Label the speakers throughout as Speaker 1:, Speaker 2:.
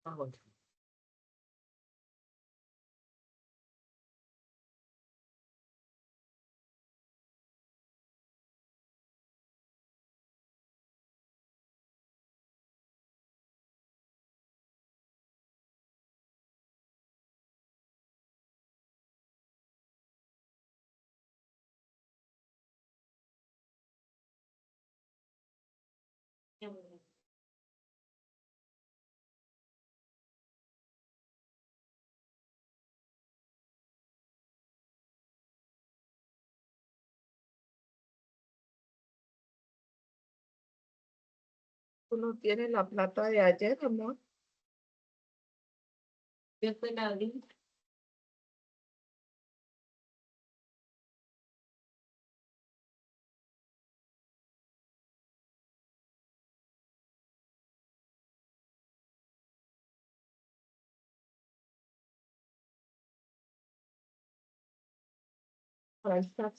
Speaker 1: Ahora, tú no tienes la plata de ayer, amor. ¿Qué fue la vida? Para estar.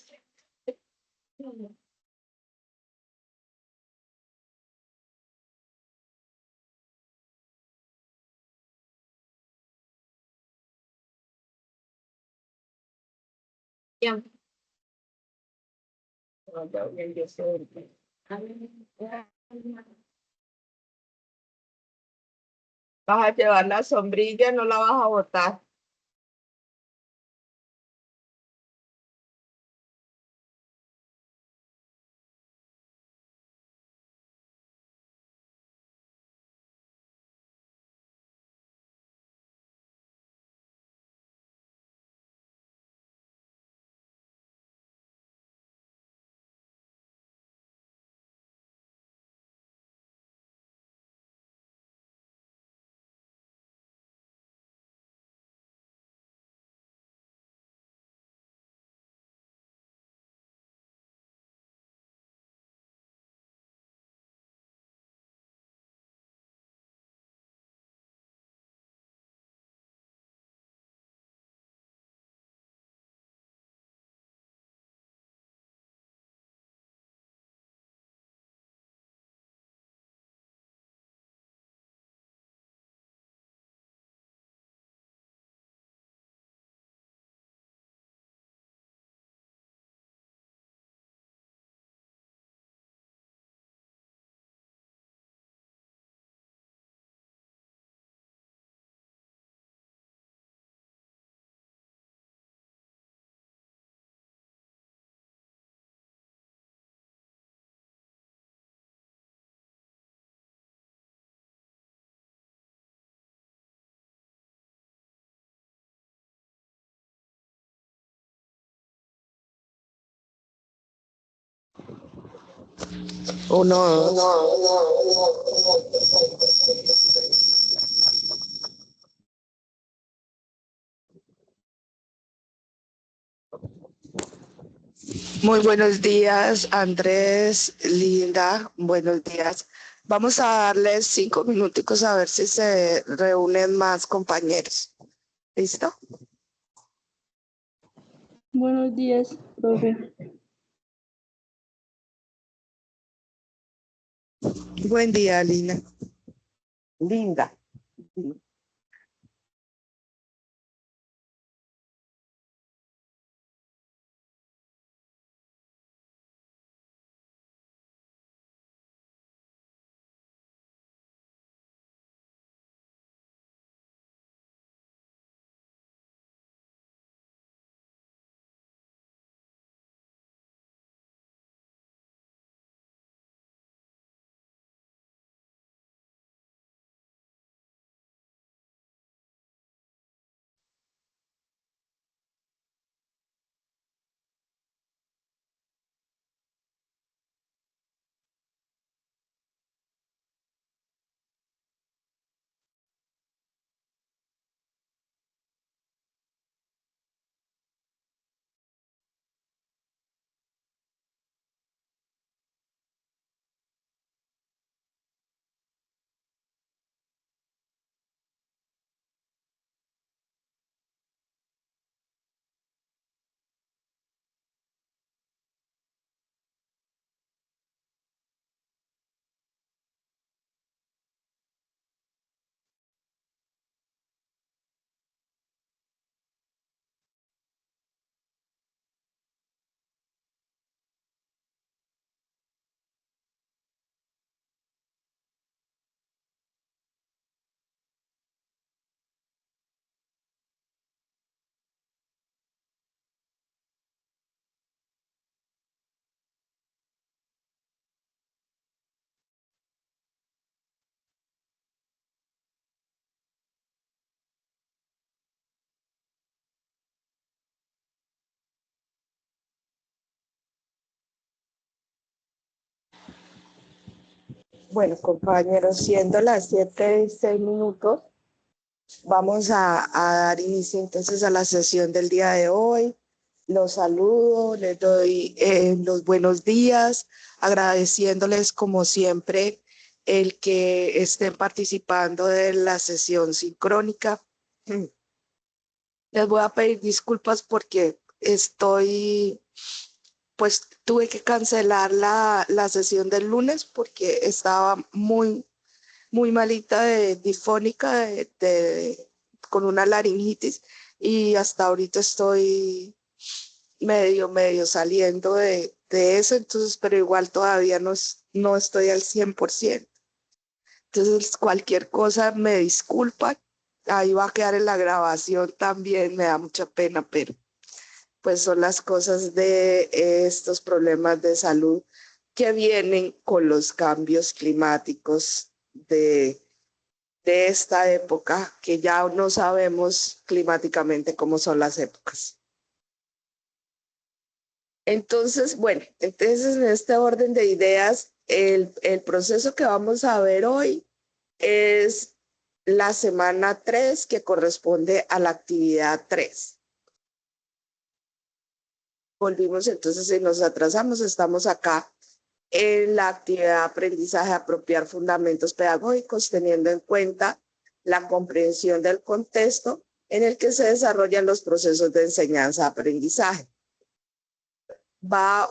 Speaker 1: Bien. Ya bien, yo sé. Vas a llevar la sombrilla, no la vas a botar. Uno, muy buenos días, Andrés, Linda, buenos días. Vamos a darles 5 minuticos a ver si se reúnen más compañeros. ¿Listo?
Speaker 2: Buenos días, profe.
Speaker 1: Buen día, Lina. Linda. Bueno, compañeros, siendo las 7:06, vamos a dar inicio entonces a la sesión del día de hoy. Los saludo, les doy los buenos días, agradeciéndoles como siempre el que estén participando de la sesión sincrónica. Les voy a pedir disculpas porque pues tuve que cancelar la sesión del lunes porque estaba muy malita de difónica, con una laringitis, y hasta ahorita estoy medio saliendo de eso, entonces, pero igual todavía no estoy al 100%. Entonces, cualquier cosa me disculpa, ahí va a quedar en la grabación también, me da mucha pena, pero pues son las cosas de estos problemas de salud que vienen con los cambios climáticos de esta época, que ya no sabemos climáticamente cómo son las épocas. Entonces, bueno, entonces en este orden de ideas, el proceso que vamos a ver hoy es la semana 3, que corresponde a la actividad 3. Volvimos entonces y nos atrasamos, estamos acá en la actividad de aprendizaje, apropiar fundamentos pedagógicos, teniendo en cuenta la comprensión del contexto en el que se desarrollan los procesos de enseñanza-aprendizaje.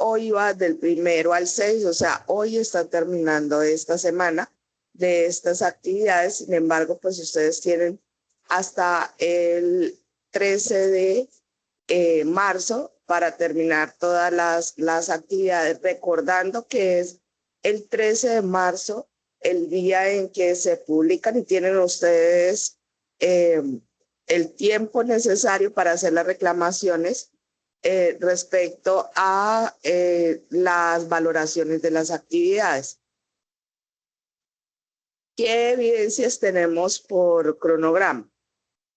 Speaker 1: Hoy va del 1 al 6, o sea, hoy está terminando esta semana de estas actividades. Sin embargo, pues ustedes tienen hasta el 13 de marzo para terminar todas las actividades, recordando que es el 13 de marzo el día en que se publican y tienen ustedes el tiempo necesario para hacer las reclamaciones respecto a las valoraciones de las actividades. ¿Qué evidencias tenemos por cronograma?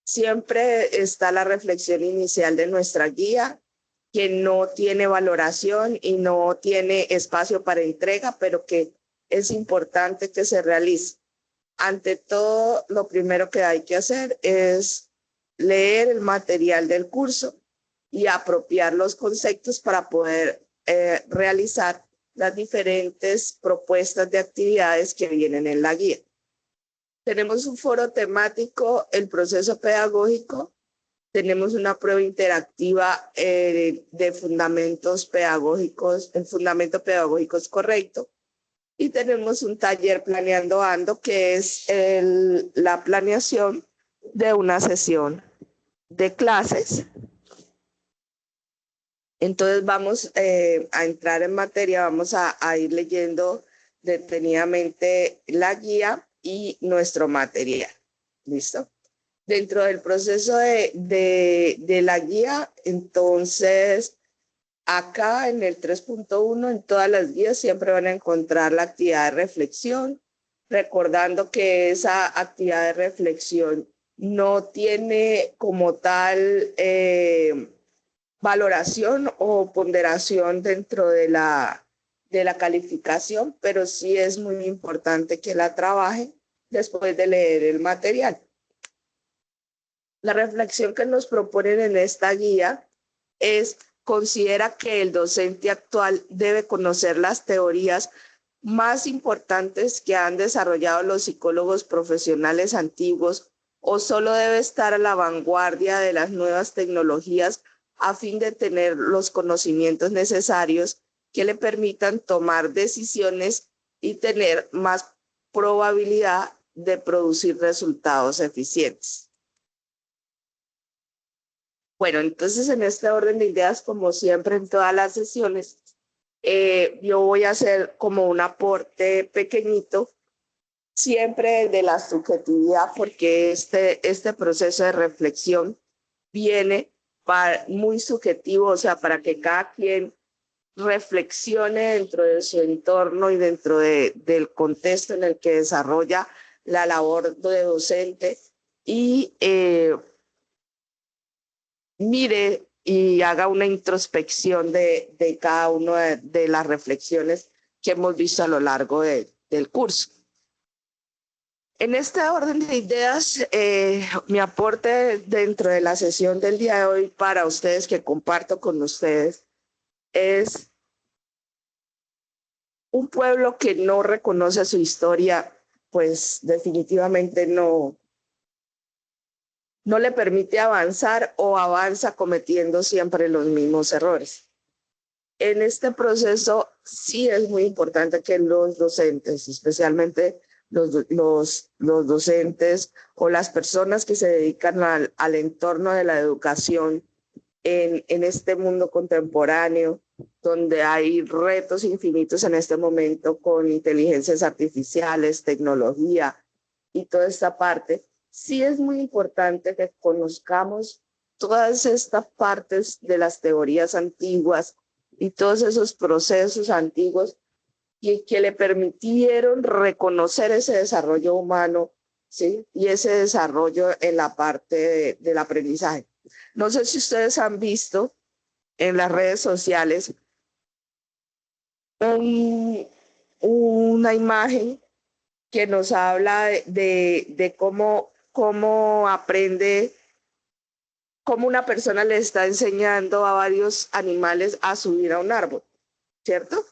Speaker 1: Siempre está la reflexión inicial de nuestra guía, que no tiene valoración y no tiene espacio para entrega, pero que es importante que se realice. Ante todo, lo primero que hay que hacer es leer el material del curso y apropiar los conceptos para poder realizar las diferentes propuestas de actividades que vienen en la guía. Tenemos un foro temático, el proceso pedagógico. Tenemos una prueba interactiva de fundamentos pedagógicos, el fundamento pedagógico es correcto. Y tenemos un taller Planeando Ando, que es la planeación de una sesión de clases. Entonces vamos a entrar en materia, vamos a ir leyendo detenidamente la guía y nuestro material. ¿Listo? Dentro del proceso de la guía, entonces, acá en el 3.1, en todas las guías siempre van a encontrar la actividad de reflexión, recordando que esa actividad de reflexión no tiene como tal valoración o ponderación dentro de la calificación, pero sí es muy importante que la trabajen después de leer el material. La reflexión que nos proponen en esta guía es: considera que el docente actual debe conocer las teorías más importantes que han desarrollado los psicólogos profesionales antiguos, o solo debe estar a la vanguardia de las nuevas tecnologías a fin de tener los conocimientos necesarios que le permitan tomar decisiones y tener más probabilidad de producir resultados eficientes. Bueno, entonces en este orden de ideas, como siempre en todas las sesiones, yo voy a hacer como un aporte pequeñito, siempre de la subjetividad, porque este proceso de reflexión viene muy subjetivo, o sea, para que cada quien reflexione dentro de su entorno y dentro del contexto en el que desarrolla la labor de docente y mire y haga una introspección de cada una de las reflexiones que hemos visto a lo largo de del curso. En este orden de ideas, mi aporte dentro de la sesión del día de hoy para ustedes, que comparto con ustedes, es un pueblo que no reconoce su historia, pues definitivamente no le permite avanzar o avanza cometiendo siempre los mismos errores. En este proceso sí es muy importante que los docentes, especialmente los docentes o las personas que se dedican al entorno de la educación en este mundo contemporáneo, donde hay retos infinitos en este momento con inteligencias artificiales, tecnología y toda esta parte, sí es muy importante que conozcamos todas estas partes de las teorías antiguas y todos esos procesos antiguos que le permitieron reconocer ese desarrollo humano, ¿sí? Y ese desarrollo en la parte del aprendizaje. No sé si ustedes han visto en las redes sociales una imagen que nos habla de cómo aprende, cómo una persona le está enseñando a varios animales a subir a un árbol, ¿cierto?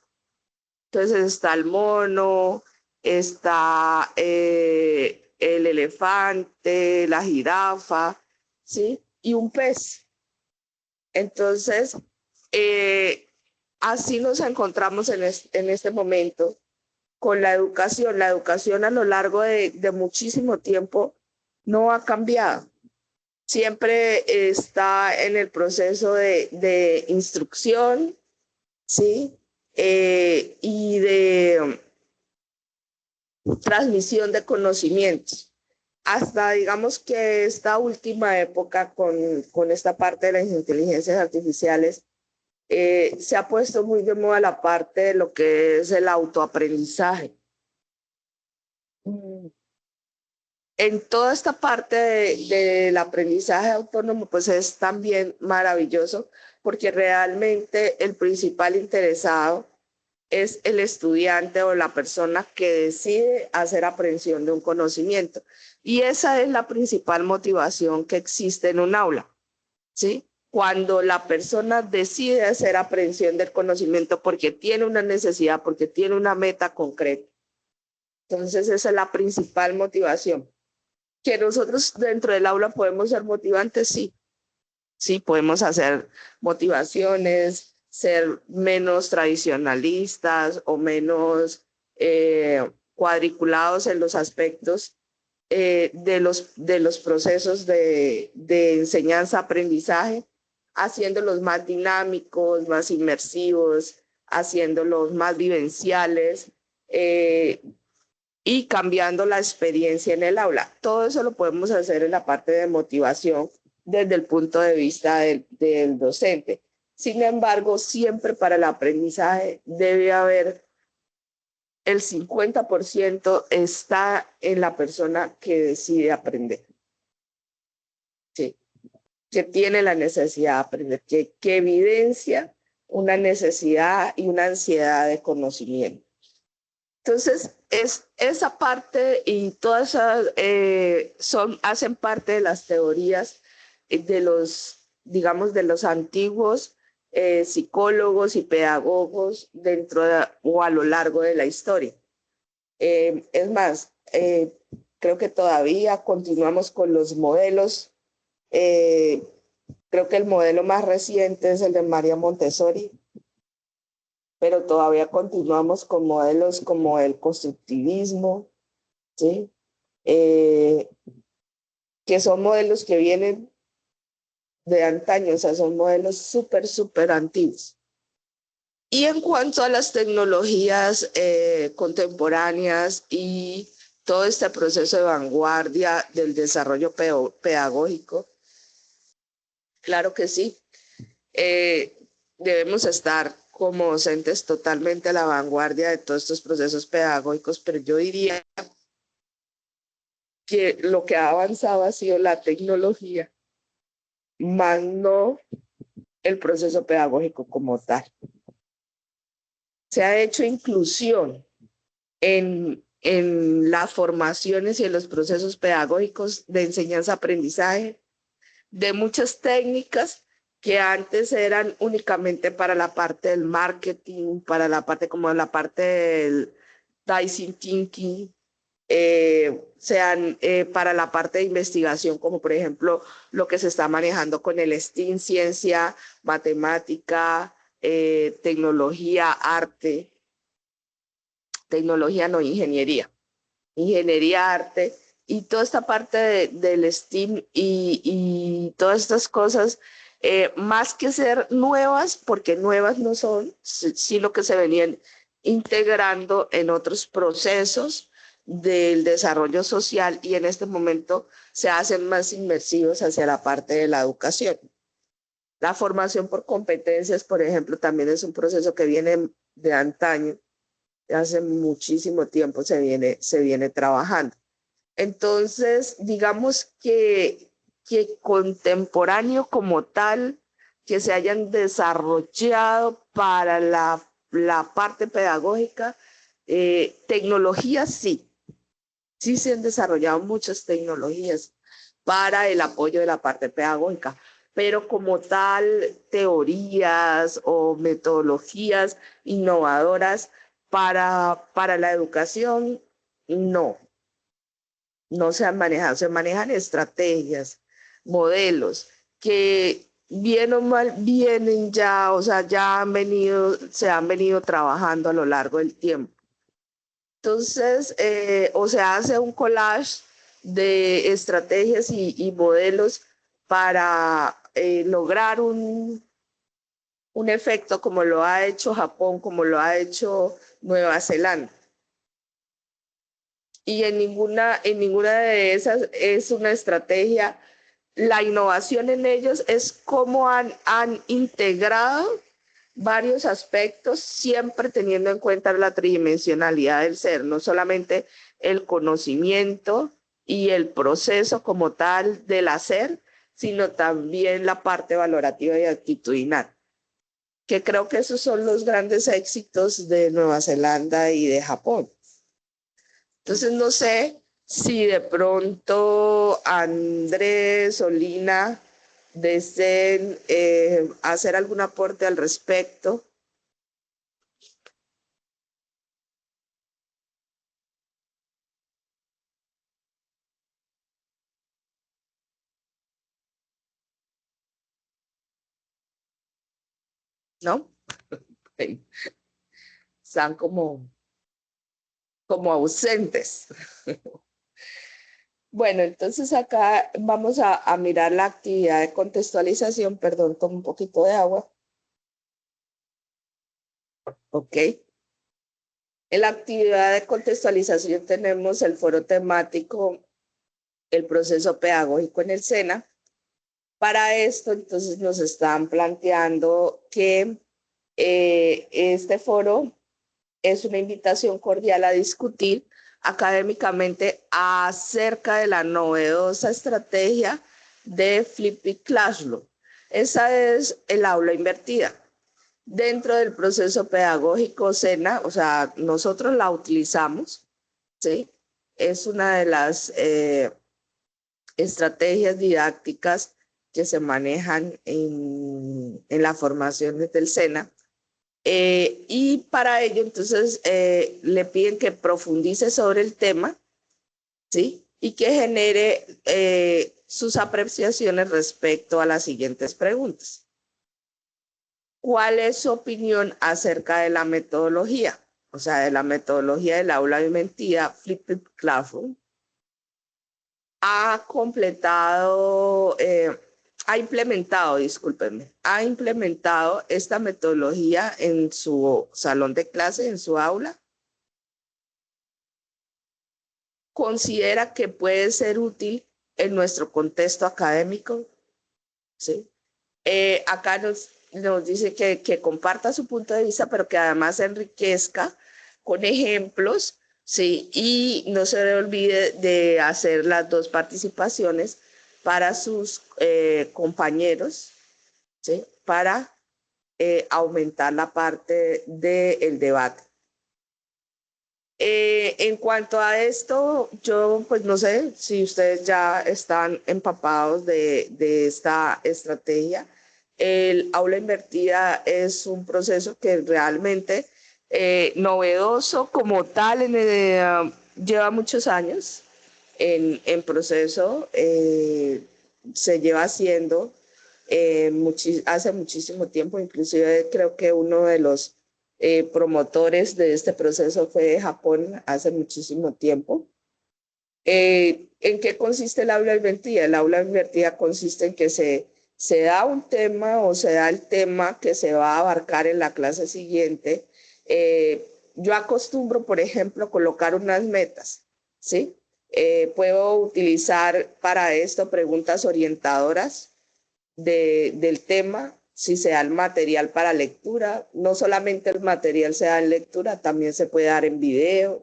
Speaker 1: Entonces está el mono, está el elefante, la jirafa, ¿sí? Y un pez. Entonces, así nos encontramos en este momento con la educación. La educación a lo largo de muchísimo tiempo no ha cambiado. Siempre está en el proceso de instrucción, ¿sí? Y de transmisión de conocimientos. Hasta digamos que esta última época con esta parte de las inteligencias artificiales, se ha puesto muy de moda la parte de lo que es el autoaprendizaje. En toda esta parte del aprendizaje autónomo, pues es también maravilloso, porque realmente el principal interesado es el estudiante o la persona que decide hacer aprehensión de un conocimiento. Y esa es la principal motivación que existe en un aula, ¿sí? Cuando la persona decide hacer aprehensión del conocimiento porque tiene una necesidad, porque tiene una meta concreta. Entonces esa es la principal motivación. Que nosotros dentro del aula podemos ser motivantes, sí. Sí, podemos hacer motivaciones, ser menos tradicionalistas o menos cuadriculados en los aspectos de los procesos de enseñanza-aprendizaje, haciéndolos más dinámicos, más inmersivos, haciéndolos más vivenciales y cambiando la experiencia en el aula. Todo eso lo podemos hacer en la parte de motivación desde el punto de vista del docente. Sin embargo, siempre para el aprendizaje debe haber el 50% está en la persona que decide aprender. Sí, que tiene la necesidad de aprender, que evidencia una necesidad y una ansiedad de conocimiento. Entonces, es esa parte y todas esas hacen parte de las teorías de los, digamos, de los antiguos psicólogos y pedagogos dentro o a lo largo de la historia. Es más, creo que todavía continuamos con los modelos. Creo que el modelo más reciente es el de María Montessori, pero todavía continuamos con modelos como el constructivismo, ¿sí? Que son modelos que vienen de antaño, o sea, son modelos súper antiguos. Y en cuanto a las tecnologías contemporáneas y todo este proceso de vanguardia del desarrollo pedagógico, claro que sí. Debemos estar como docentes totalmente a la vanguardia de todos estos procesos pedagógicos, pero yo diría que lo que ha avanzado ha sido la tecnología, más no el proceso pedagógico como tal. Se ha hecho inclusión en las formaciones y en los procesos pedagógicos de enseñanza-aprendizaje, de muchas técnicas que antes eran únicamente para la parte del marketing, para la parte como la parte del design thinking, sean para la parte de investigación, como por ejemplo lo que se está manejando con el STEAM, ciencia, matemática, tecnología, arte, tecnología no ingeniería, arte, y toda esta parte del STEAM y todas estas cosas, más que ser nuevas, porque nuevas no son, sí lo que se venían integrando en otros procesos del desarrollo social y en este momento se hacen más inmersivos hacia la parte de la educación. La formación por competencias, por ejemplo, también es un proceso que viene de antaño, de hace muchísimo tiempo se viene trabajando. Entonces, digamos que contemporáneo como tal, que se hayan desarrollado para la parte pedagógica, tecnologías sí se han desarrollado muchas tecnologías para el apoyo de la parte pedagógica, pero como tal, teorías o metodologías innovadoras para la educación, no, no se han manejado, se manejan estrategias, modelos que bien o mal vienen ya, o sea, se han venido trabajando a lo largo del tiempo. Entonces, o se hace un collage de estrategias y modelos para lograr un efecto como lo ha hecho Japón, como lo ha hecho Nueva Zelanda. Y en ninguna de esas es una estrategia. La innovación en ellos es cómo han integrado varios aspectos, siempre teniendo en cuenta la tridimensionalidad del ser, no solamente el conocimiento y el proceso como tal del hacer, sino también la parte valorativa y actitudinal, que creo que esos son los grandes éxitos de Nueva Zelanda y de Japón. Entonces, no sé si de pronto Andrés o Lina deseen hacer algún aporte al respecto. ¿No? Están como ausentes. Bueno, entonces acá vamos a mirar la actividad de contextualización. Perdón, tomo un poquito de agua. Ok. En la actividad de contextualización tenemos el foro temático, el proceso pedagógico en el SENA. Para esto, entonces, nos están planteando que este foro es una invitación cordial a discutir académicamente acerca de la novedosa estrategia de Flipped Classroom. Esa es el aula invertida. Dentro del proceso pedagógico SENA, o sea, nosotros la utilizamos, ¿sí? Es una de las estrategias didácticas que se manejan en la formación desde el SENA. Y para ello, entonces, le piden que profundice sobre el tema, ¿sí? Y que genere sus apreciaciones respecto a las siguientes preguntas. ¿Cuál es su opinión acerca de la metodología? O sea, de la metodología del aula invertida, Flipped Classroom. Ha completado, ha implementado, discúlpenme, ha implementado esta metodología en su salón de clase, en su aula. Considera que puede ser útil en nuestro contexto académico, ¿sí? Acá nos dice que comparta su punto de vista, pero que además enriquezca con ejemplos, ¿sí? Y no se le olvide de hacer las dos participaciones para sus compañeros, ¿sí? Para aumentar la parte del debate. En cuanto a esto, yo pues no sé si ustedes ya están empapados de esta estrategia. El aula invertida es un proceso que realmente novedoso como tal, lleva muchos años en proceso, se lleva haciendo hace muchísimo tiempo, inclusive creo que uno de los promotores de este proceso fue de Japón hace muchísimo tiempo. ¿En qué consiste el aula invertida? El aula invertida consiste en que se da un tema o se da el tema que se va a abarcar en la clase siguiente. Yo acostumbro, por ejemplo, colocar unas metas, ¿sí? Puedo utilizar para esto preguntas orientadoras del tema, si se da el material para lectura, no solamente el material se da en lectura, también se puede dar en video,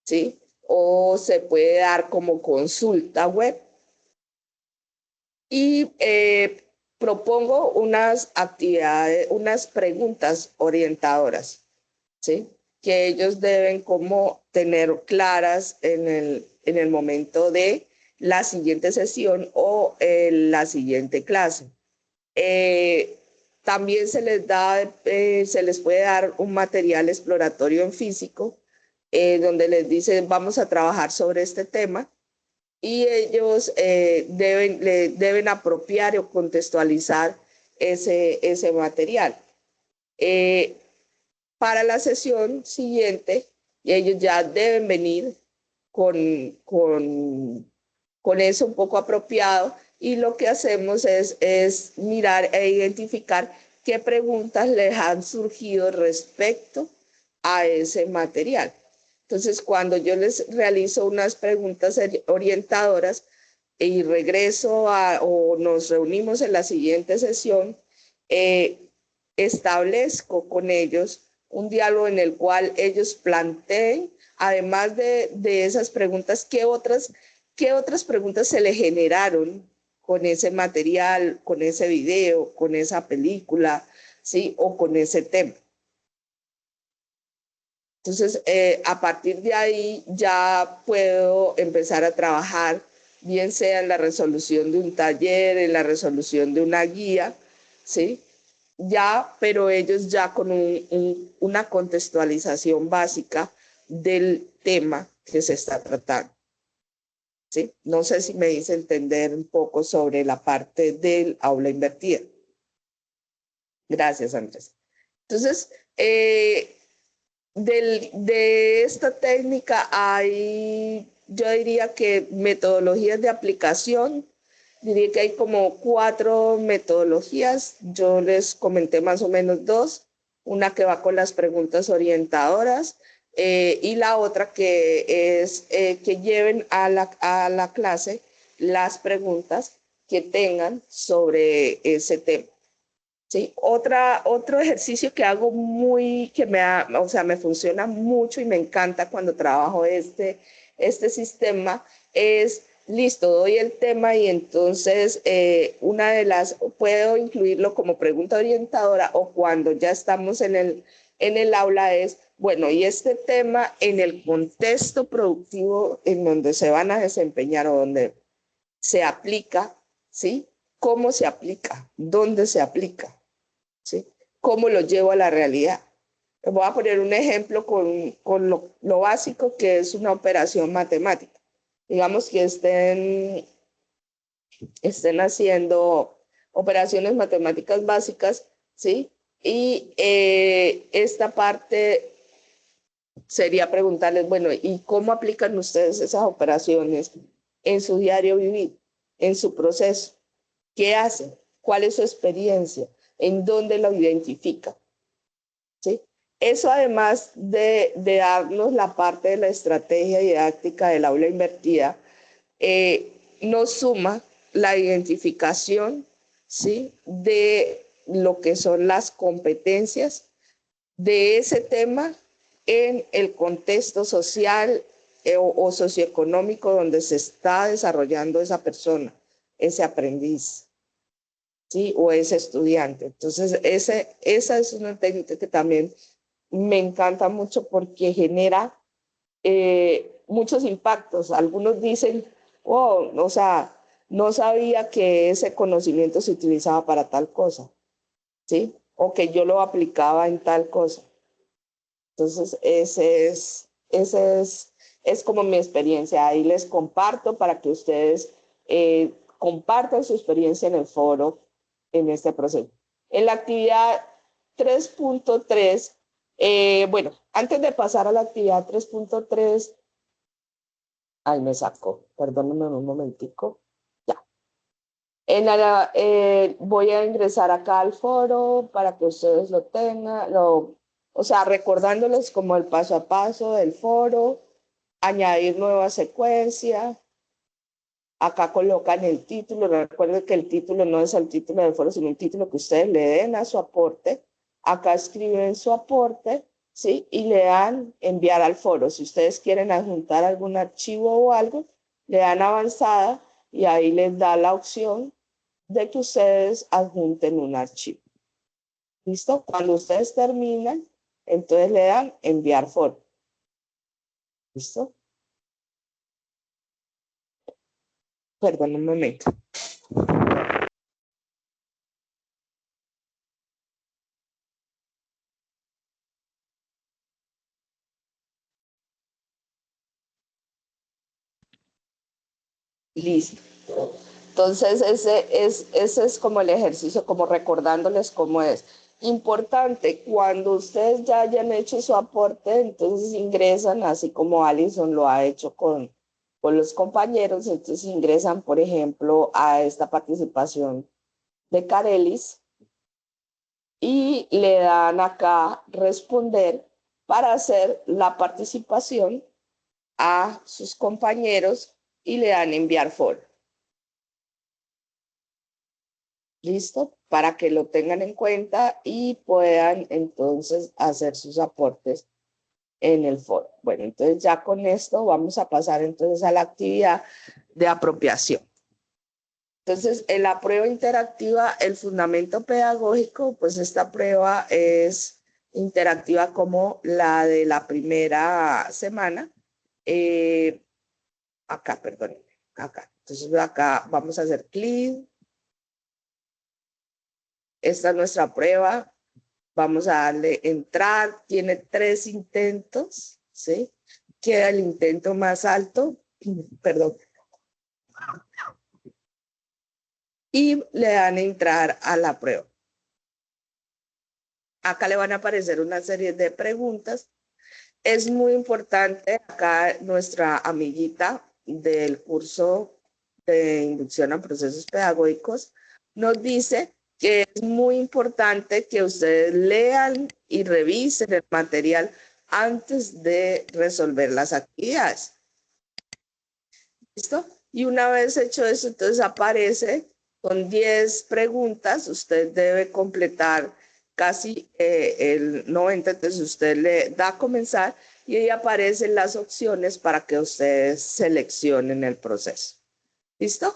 Speaker 1: ¿sí? O se puede dar como consulta web. Y propongo unas actividades, unas preguntas orientadoras, ¿sí? Que ellos deben como tener claras en el momento de la siguiente sesión o la siguiente clase. Eh, También se les puede dar un material exploratorio en físico, donde les dicen vamos a trabajar sobre este tema y ellos deben apropiar o contextualizar ese material. Eh, para la sesión siguiente, ellos ya deben venir con, con, con eso un poco apropiado y lo que hacemos es mirar e identificar qué preguntas les han surgido respecto a ese material. Entonces, cuando yo les realizo unas preguntas orientadoras y o nos reunimos en la siguiente sesión, eh, establezco con ellos un diálogo en el cual ellos planteen, además de esas preguntas, qué otras preguntas se le generaron con ese material, con ese video, con esa película, ¿sí? O con ese tema. Entonces, a partir de ahí ya puedo empezar a trabajar, bien sea en la resolución de un taller, en la resolución de una guía, ¿sí? Ya, pero ellos ya con una contextualización básica del tema que se está tratando, ¿sí? No sé si me hice entender un poco sobre la parte del aula invertida. Gracias, Andrés. Entonces, de esta técnica hay, yo diría que metodologías de aplicación, diría que hay como 4 metodologías, yo les comenté más o menos 2, una que va con las preguntas orientadoras y la otra que es que lleven a la clase las preguntas que tengan sobre ese tema. Sí, otro ejercicio que hago o sea, me funciona mucho y me encanta cuando trabajo este sistema es, listo, doy el tema y entonces puedo incluirlo como pregunta orientadora o cuando ya estamos en el aula es, bueno, y este tema en el contexto productivo en donde se van a desempeñar o donde se aplica, ¿sí? ¿Cómo se aplica? ¿Dónde se aplica? ¿Sí? ¿Cómo lo llevo a la realidad? Les voy a poner un ejemplo con lo básico que es una operación matemática. Digamos que estén haciendo operaciones matemáticas básicas, ¿sí? Y esta parte sería preguntarles, bueno, ¿y cómo aplican ustedes esas operaciones en su diario vivir, en su proceso? ¿Qué hacen? ¿Cuál es su experiencia? ¿En dónde lo identifican? ¿Sí? Eso además de darnos la parte de la estrategia didáctica del aula invertida, nos suma la identificación, ¿sí? De lo que son las competencias de ese tema en el contexto social o socioeconómico donde se está desarrollando esa persona, ese aprendiz. ¿Sí? O ese estudiante. Entonces, esa es una técnica que también me encanta mucho porque genera muchos impactos. Algunos dicen, oh, o sea, no sabía que ese conocimiento se utilizaba para tal cosa, ¿sí? O que yo lo aplicaba en tal cosa. Entonces, es como mi experiencia. Ahí les comparto para que ustedes compartan su experiencia en el foro en este proceso. En la actividad 3.3, bueno, antes de pasar a la actividad 3.3, ay, me sacó, perdónenme un momentico. Ya. Voy a ingresar acá al foro para que ustedes lo tengan, o sea, recordándoles como el paso a paso del foro, añadir nueva secuencia. Acá colocan el título. Recuerden que el título no es el título del foro, sino un título que ustedes le den a su aporte. Acá escriben su aporte, ¿sí? Y le dan enviar al foro. Si ustedes quieren adjuntar algún archivo o algo, le dan avanzada y ahí les da la opción de que ustedes adjunten un archivo. ¿Listo? Cuando ustedes terminan, entonces le dan enviar foro. ¿Listo? Perdón un momento. Listo. Entonces, ese es como el ejercicio, como recordándoles cómo es. Importante, cuando ustedes ya hayan hecho su aporte, entonces ingresan, así como Alison lo ha hecho con los compañeros, entonces ingresan, por ejemplo, a esta participación de Carelis y le dan acá responder para hacer la participación a sus compañeros y le dan enviar foro. ¿Listo? Para que lo tengan en cuenta y puedan entonces hacer sus aportes en el foro. Bueno, entonces ya con esto vamos a pasar entonces a la actividad de apropiación. Entonces, en la prueba interactiva, el fundamento pedagógico, pues esta prueba es interactiva como la de la primera semana. Acá, perdón, acá. Entonces, acá vamos a hacer clic. Esta es nuestra prueba. Vamos a darle entrar. Tiene 3 intentos, ¿sí? Queda el intento más alto, perdón. Y le dan entrar a la prueba. Acá le van a aparecer una serie de preguntas. Es muy importante, acá nuestra amiguita del curso de inducción a procesos pedagógicos nos dice que es muy importante que ustedes lean y revisen el material antes de resolver las actividades. ¿Listo? Y una vez hecho eso, entonces aparece con 10 preguntas, usted debe completar casi el 90, entonces usted le da a comenzar y ahí aparecen las opciones para que ustedes seleccionen el proceso. ¿Listo?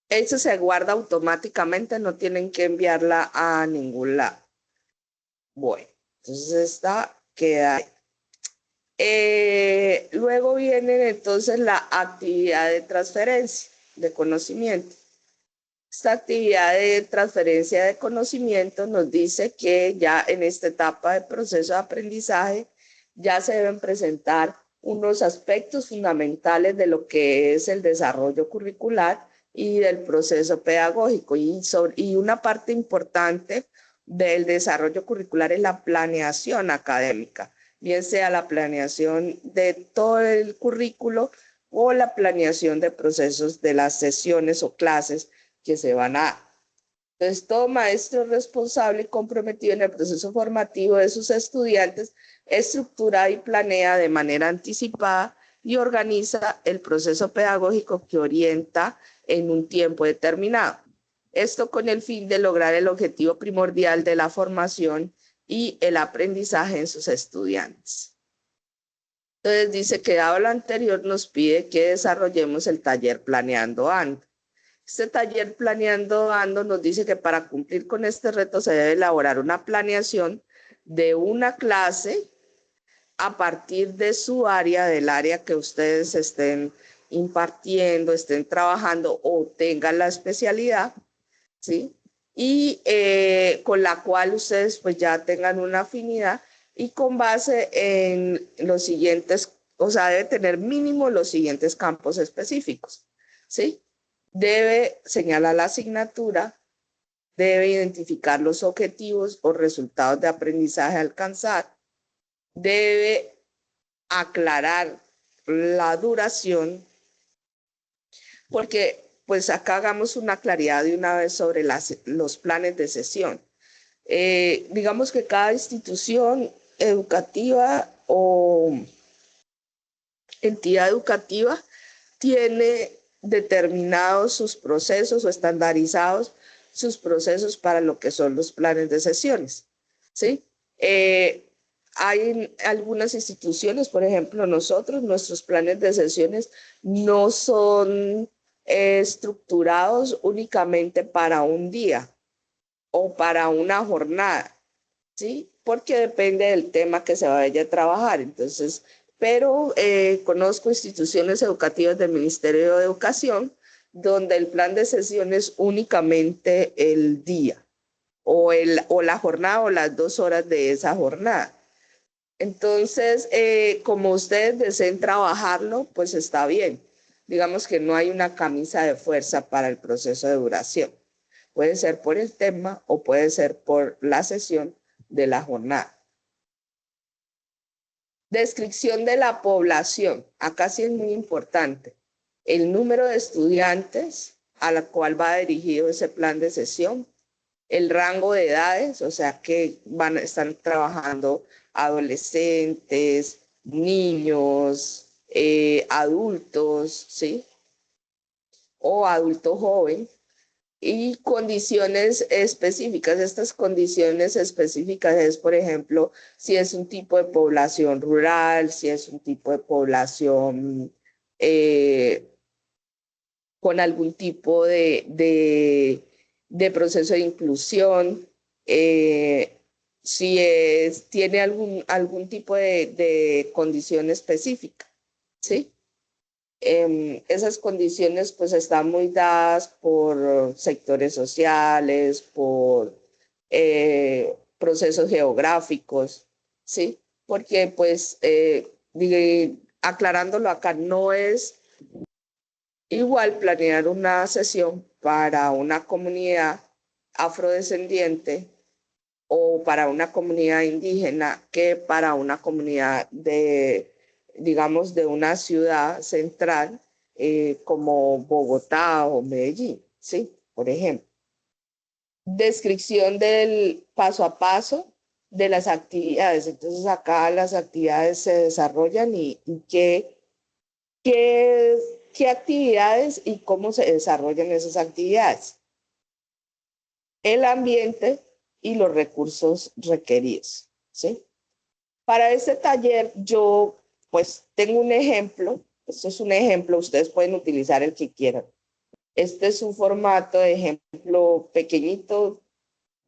Speaker 1: Eso se guarda automáticamente, no tienen que enviarla a ningún lado. Bueno, entonces esta queda ahí. Luego viene entonces la actividad de transferencia de conocimiento. Esta actividad de transferencia de conocimiento nos dice que ya en esta etapa de proceso de aprendizaje ya se deben presentar unos aspectos fundamentales de lo que es el desarrollo curricular y del proceso pedagógico. Y una parte importante del desarrollo curricular es la planeación académica, bien sea la planeación de todo el currículo o la planeación de procesos de las sesiones o clases que se van a... Entonces, todo maestro responsable y comprometido en el proceso formativo de sus estudiantes estructura y planea de manera anticipada y organiza el proceso pedagógico que orienta en un tiempo determinado. Esto con el fin de lograr el objetivo primordial de la formación y el aprendizaje en sus estudiantes. Entonces dice que dado lo anterior nos pide que desarrollemos el taller Planeando Ando. Este taller Planeando Ando nos dice que para cumplir con este reto se debe elaborar una planeación de una clase a partir de su área, del área que ustedes estén impartiendo, estén trabajando o tengan la especialidad, ¿sí? Y con la cual ustedes pues ya tengan una afinidad y con base en los siguientes, o sea, debe tener mínimo los siguientes campos específicos, ¿sí? Debe señalar la asignatura, debe identificar los objetivos o resultados de aprendizaje a alcanzar, debe aclarar la duración, porque pues acá hagamos una claridad de una vez sobre los planes de sesión. Digamos que cada institución educativa o entidad educativa tiene determinados sus procesos o estandarizados sus procesos para lo que son los planes de sesiones, ¿sí? Hay algunas instituciones, por ejemplo, nuestros planes de sesiones no son estructurados únicamente para un día o para una jornada, ¿sí? Porque depende del tema que se vaya a trabajar. Entonces, pero conozco instituciones educativas del Ministerio de Educación donde el plan de sesión es únicamente el día o la jornada o las 2 horas de esa jornada. Entonces, como ustedes deseen trabajarlo, pues está bien. Digamos que no hay una camisa de fuerza para el proceso de duración. Puede ser por el tema o puede ser por la sesión de la jornada. Descripción de la población. Acá sí es muy importante. El número de estudiantes a la cual va dirigido ese plan de sesión, el rango de edades, o sea que están trabajando adolescentes, niños, adultos, ¿sí? O adulto joven, y condiciones específicas. Estas condiciones específicas es, por ejemplo, si es un tipo de población rural, si es un tipo de población con algún tipo de proceso de inclusión, si tiene algún tipo de condición específica, ¿sí? Esas condiciones pues están muy dadas por sectores sociales, por procesos geográficos, ¿sí? Porque pues, aclarándolo acá, no es igual planear una sesión para una comunidad afrodescendiente o para una comunidad indígena que para una comunidad digamos, de una ciudad central como Bogotá o Medellín, ¿sí? Por ejemplo. Descripción del paso a paso de las actividades. Entonces acá las actividades se desarrollan y qué actividades y cómo se desarrollan esas actividades. El ambiente y los recursos requeridos, ¿sí? Para este taller yo pues tengo un ejemplo, esto es un ejemplo, ustedes pueden utilizar el que quieran. Este es un formato de ejemplo pequeñito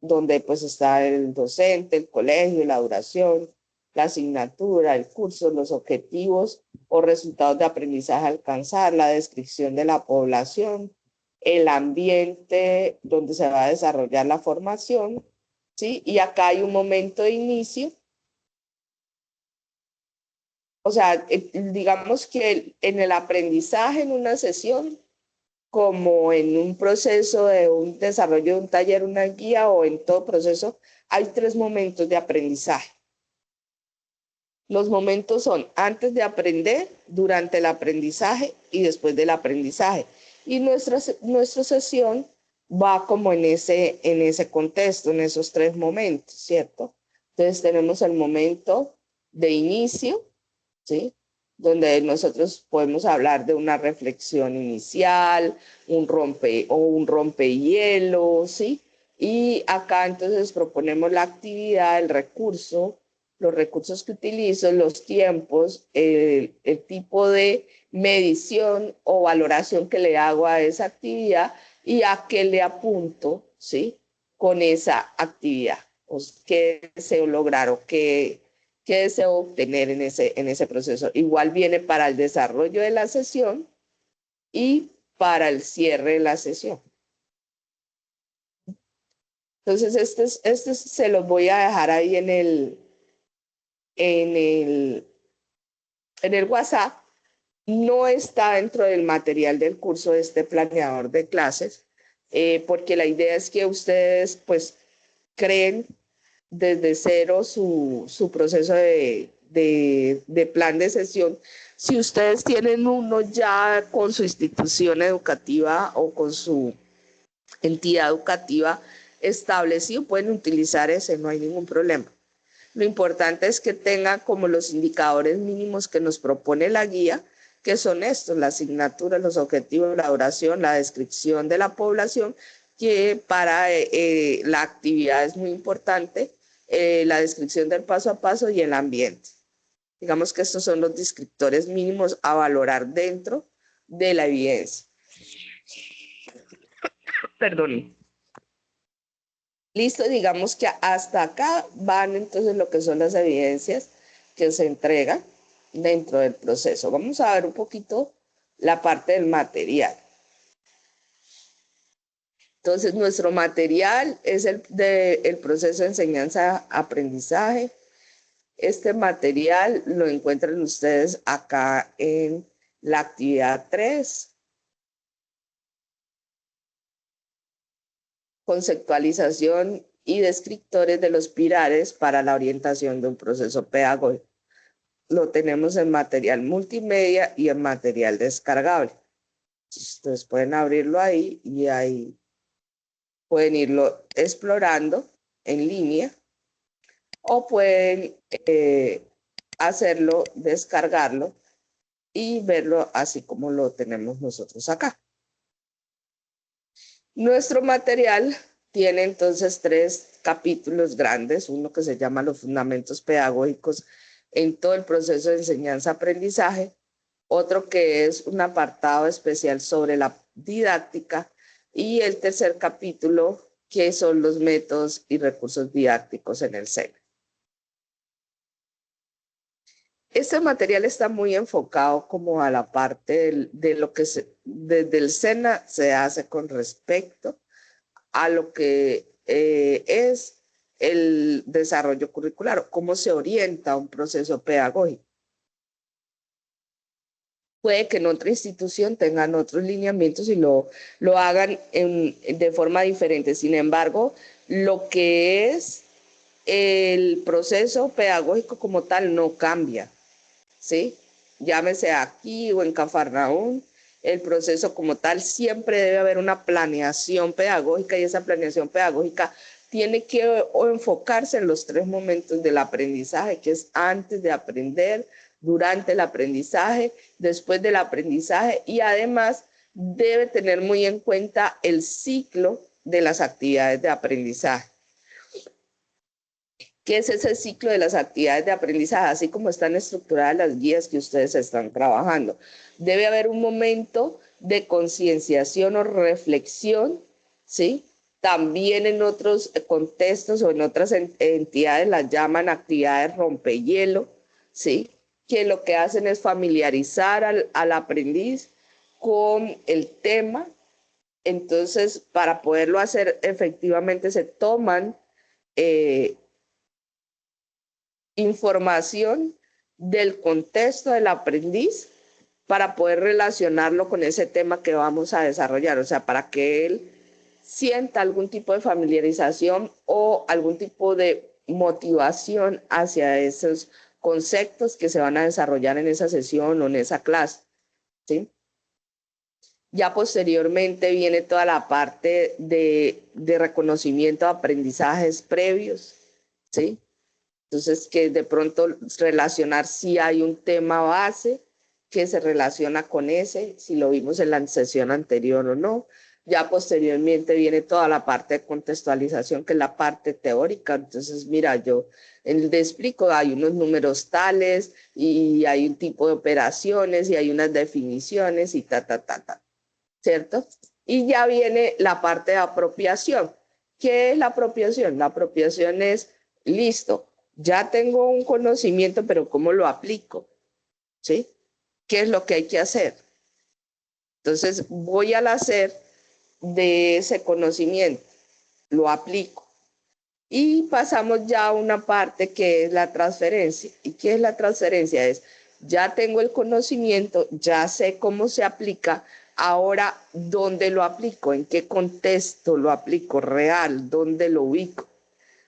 Speaker 1: donde pues está el docente, el colegio, la duración, la asignatura, el curso, los objetivos o resultados de aprendizaje a alcanzar, la descripción de la población, el ambiente donde se va a desarrollar la formación, ¿sí? Y acá hay un momento de inicio. O sea, digamos que en el aprendizaje, en una sesión, como en un proceso de un desarrollo de un taller, una guía o en todo proceso, hay 3 momentos de aprendizaje. Los momentos son antes de aprender, durante el aprendizaje y después del aprendizaje. Y nuestra sesión va como en ese contexto, en esos 3 momentos, ¿cierto? Entonces tenemos el momento de inicio, ¿sí? Donde nosotros podemos hablar de una reflexión inicial, un rompehielo, ¿sí? Y acá entonces proponemos la actividad, el recurso, los recursos que utilizo, los tiempos, el tipo de medición o valoración que le hago a esa actividad y a qué le apunto, ¿sí? Con esa actividad. o qué deseo lograr o qué deseo obtener en ese proceso. Igual viene para el desarrollo de la sesión y para el cierre de la sesión. Entonces, este se los voy a dejar ahí en el WhatsApp. No está dentro del material del curso de este planeador de clases, porque la idea es que ustedes pues creen desde cero su proceso de plan de sesión. Si ustedes tienen uno ya con su institución educativa o con su entidad educativa establecido, pueden utilizar ese, no hay ningún problema. Lo importante es que tengan como los indicadores mínimos que nos propone la guía, que son estos: la asignatura, los objetivos, la duración, la descripción de la población, que para la actividad es muy importante, la descripción del paso a paso y el ambiente. Digamos que estos son los descriptores mínimos a valorar dentro de la evidencia. Perdón. Listo, digamos que hasta acá van entonces lo que son las evidencias que se entregan dentro del proceso. Vamos a ver un poquito la parte del material. Entonces, nuestro material es el proceso de enseñanza-aprendizaje. Este material lo encuentran ustedes acá en la actividad 3. Conceptualización y descriptores de los pilares para la orientación de un proceso pedagógico. Lo tenemos en material multimedia y en material descargable. Ustedes pueden abrirlo ahí y ahí pueden irlo explorando en línea o pueden hacerlo, descargarlo y verlo así como lo tenemos nosotros acá. Nuestro material tiene entonces 3 capítulos grandes, uno que se llama los fundamentos pedagógicos en todo el proceso de enseñanza-aprendizaje, otro que es un apartado especial sobre la didáctica y el tercer capítulo que son los métodos y recursos didácticos en el SENA. Este material está muy enfocado como a la parte de lo que desde el SENA se hace con respecto a lo que es el desarrollo curricular, cómo se orienta un proceso pedagógico. Puede que en otra institución tengan otros lineamientos y lo hagan de forma diferente. Sin embargo, lo que es el proceso pedagógico como tal no cambia, ¿sí? Llámese aquí o en Cafarnaúm, el proceso como tal siempre debe haber una planeación pedagógica y esa planeación pedagógica tiene que enfocarse en los 3 momentos del aprendizaje, que es antes de aprender, durante el aprendizaje, después del aprendizaje y además debe tener muy en cuenta el ciclo de las actividades de aprendizaje. ¿Qué es ese ciclo de las actividades de aprendizaje? Así como están estructuradas las guías que ustedes están trabajando. Debe haber un momento de concienciación o reflexión, ¿sí? También en otros contextos o en otras entidades las llaman actividades rompehielo, ¿sí? Que lo que hacen es familiarizar al aprendiz con el tema. Entonces, para poderlo hacer efectivamente se toman información del contexto del aprendiz para poder relacionarlo con ese tema que vamos a desarrollar, o sea, para que él sienta algún tipo de familiarización o algún tipo de motivación hacia esos conceptos que se van a desarrollar en esa sesión o en esa clase, ¿sí? Ya posteriormente viene toda la parte de reconocimiento de aprendizajes previos, ¿sí? Entonces, que de pronto relacionar si hay un tema base que se relaciona con ese, si lo vimos en la sesión anterior o no. Ya posteriormente viene toda la parte de contextualización, que es la parte teórica. Entonces, mira, yo te explico, hay unos números tales y hay un tipo de operaciones y hay unas definiciones y ¿cierto? Y ya viene la parte de apropiación, ¿Qué es la apropiación? La apropiación es, listo, ya tengo un conocimiento, pero ¿cómo lo aplico? ¿Sí? ¿Qué es lo que hay que hacer? Entonces voy al hacer de ese conocimiento, lo aplico. Y pasamos ya a una parte que es la transferencia. ¿Y qué es la transferencia? Es, ya tengo el conocimiento, ya sé cómo se aplica, ahora, ¿dónde lo aplico? ¿En qué contexto lo aplico? ¿Real? ¿Dónde lo ubico?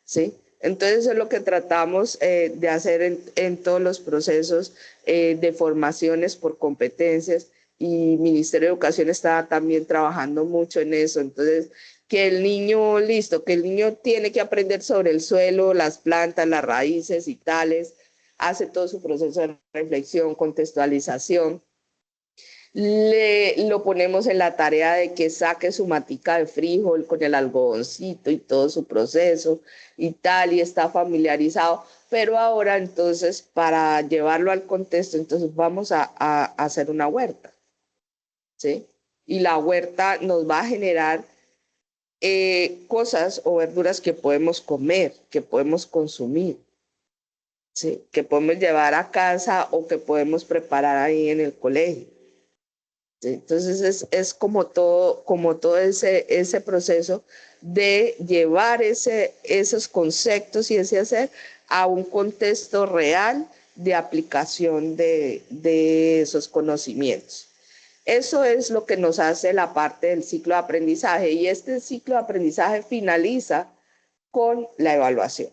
Speaker 1: ¿Sí? Entonces, eso es lo que tratamos de hacer en todos los procesos de formaciones por competencias, y Ministerio de Educación está también trabajando mucho en eso. Entonces, que el niño, listo, que el niño tiene que aprender sobre el suelo, las plantas, las raíces y tales, hace todo su proceso de reflexión, contextualización, lo ponemos en la tarea de que saque su matica de frijol con el algodoncito y todo su proceso y tal, y está familiarizado. Pero ahora entonces, para llevarlo al contexto, entonces vamos a hacer una huerta, ¿sí? Y la huerta nos va a generar cosas o verduras que podemos comer, que podemos consumir, ¿sí? Que podemos llevar a casa o que podemos preparar ahí en el colegio. Entonces es como todo ese proceso de llevar esos conceptos y ese hacer a un contexto real de aplicación de esos conocimientos. Eso es lo que nos hace la parte del ciclo de aprendizaje, y este ciclo de aprendizaje finaliza con la evaluación,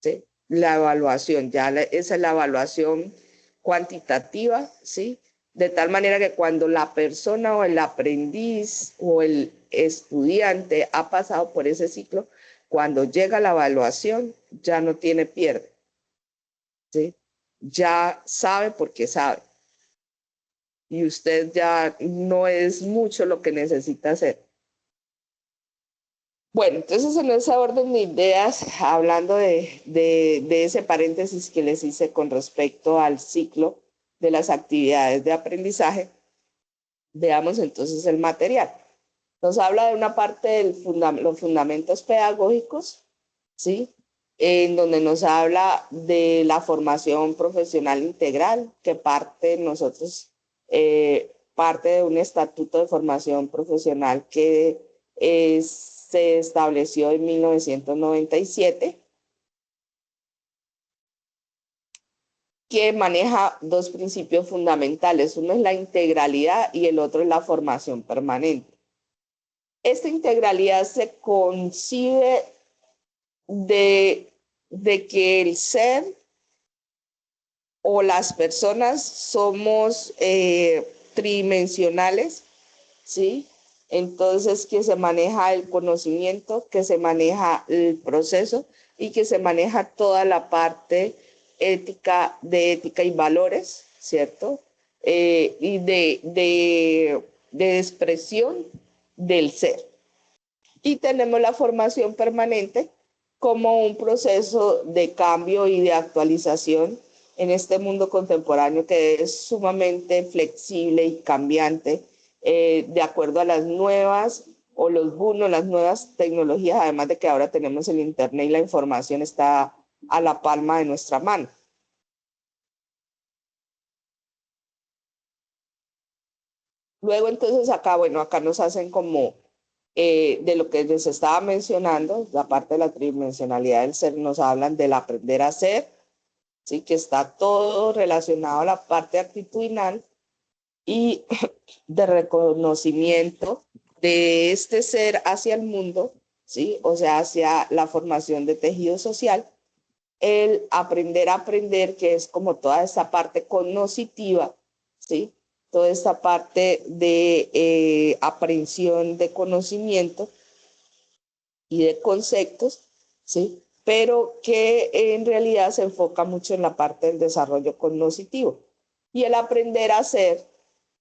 Speaker 1: ¿sí? La evaluación, esa es la evaluación cuantitativa, ¿sí? De tal manera que cuando la persona o el aprendiz o el estudiante ha pasado por ese ciclo, cuando llega la evaluación ya no tiene pierde, ¿sí? Ya sabe porque sabe. Y usted ya no es mucho lo que necesita hacer. Bueno, entonces en ese orden de ideas, hablando de ese paréntesis que les hice con respecto al ciclo de las actividades de aprendizaje, veamos entonces el material. Nos habla de una parte de los fundamentos pedagógicos, ¿sí? En donde nos habla de la formación profesional integral, que parte de un estatuto de formación profesional que se estableció en 1997, que maneja dos principios fundamentales. Uno es la integralidad y el otro es la formación permanente. Esta integralidad se concibe de que el ser o las personas somos tridimensionales, ¿sí? Entonces, que se maneja el conocimiento, que se maneja el proceso y que se maneja toda la parte de ética y valores, ¿cierto? Y de expresión del ser. Y tenemos la formación permanente como un proceso de cambio y de actualización en este mundo contemporáneo que es sumamente flexible y cambiante, de acuerdo a las nuevas o los boom, las nuevas tecnologías, además de que ahora tenemos el Internet y la información está a la palma de nuestra mano. Luego entonces acá, bueno, acá nos hacen como de lo que les estaba mencionando, la parte de la tridimensionalidad del ser, nos hablan del aprender a ser, ¿sí? Que está todo relacionado a la parte actitudinal y de reconocimiento de este ser hacia el mundo, ¿sí? O sea, hacia la formación de tejido social, el aprender a aprender, que es como toda esa parte cognitiva, ¿sí? Toda esta parte de aprehensión de conocimiento y de conceptos, ¿sí? Pero que en realidad se enfoca mucho en la parte del desarrollo cognitivo. Y el aprender a hacer,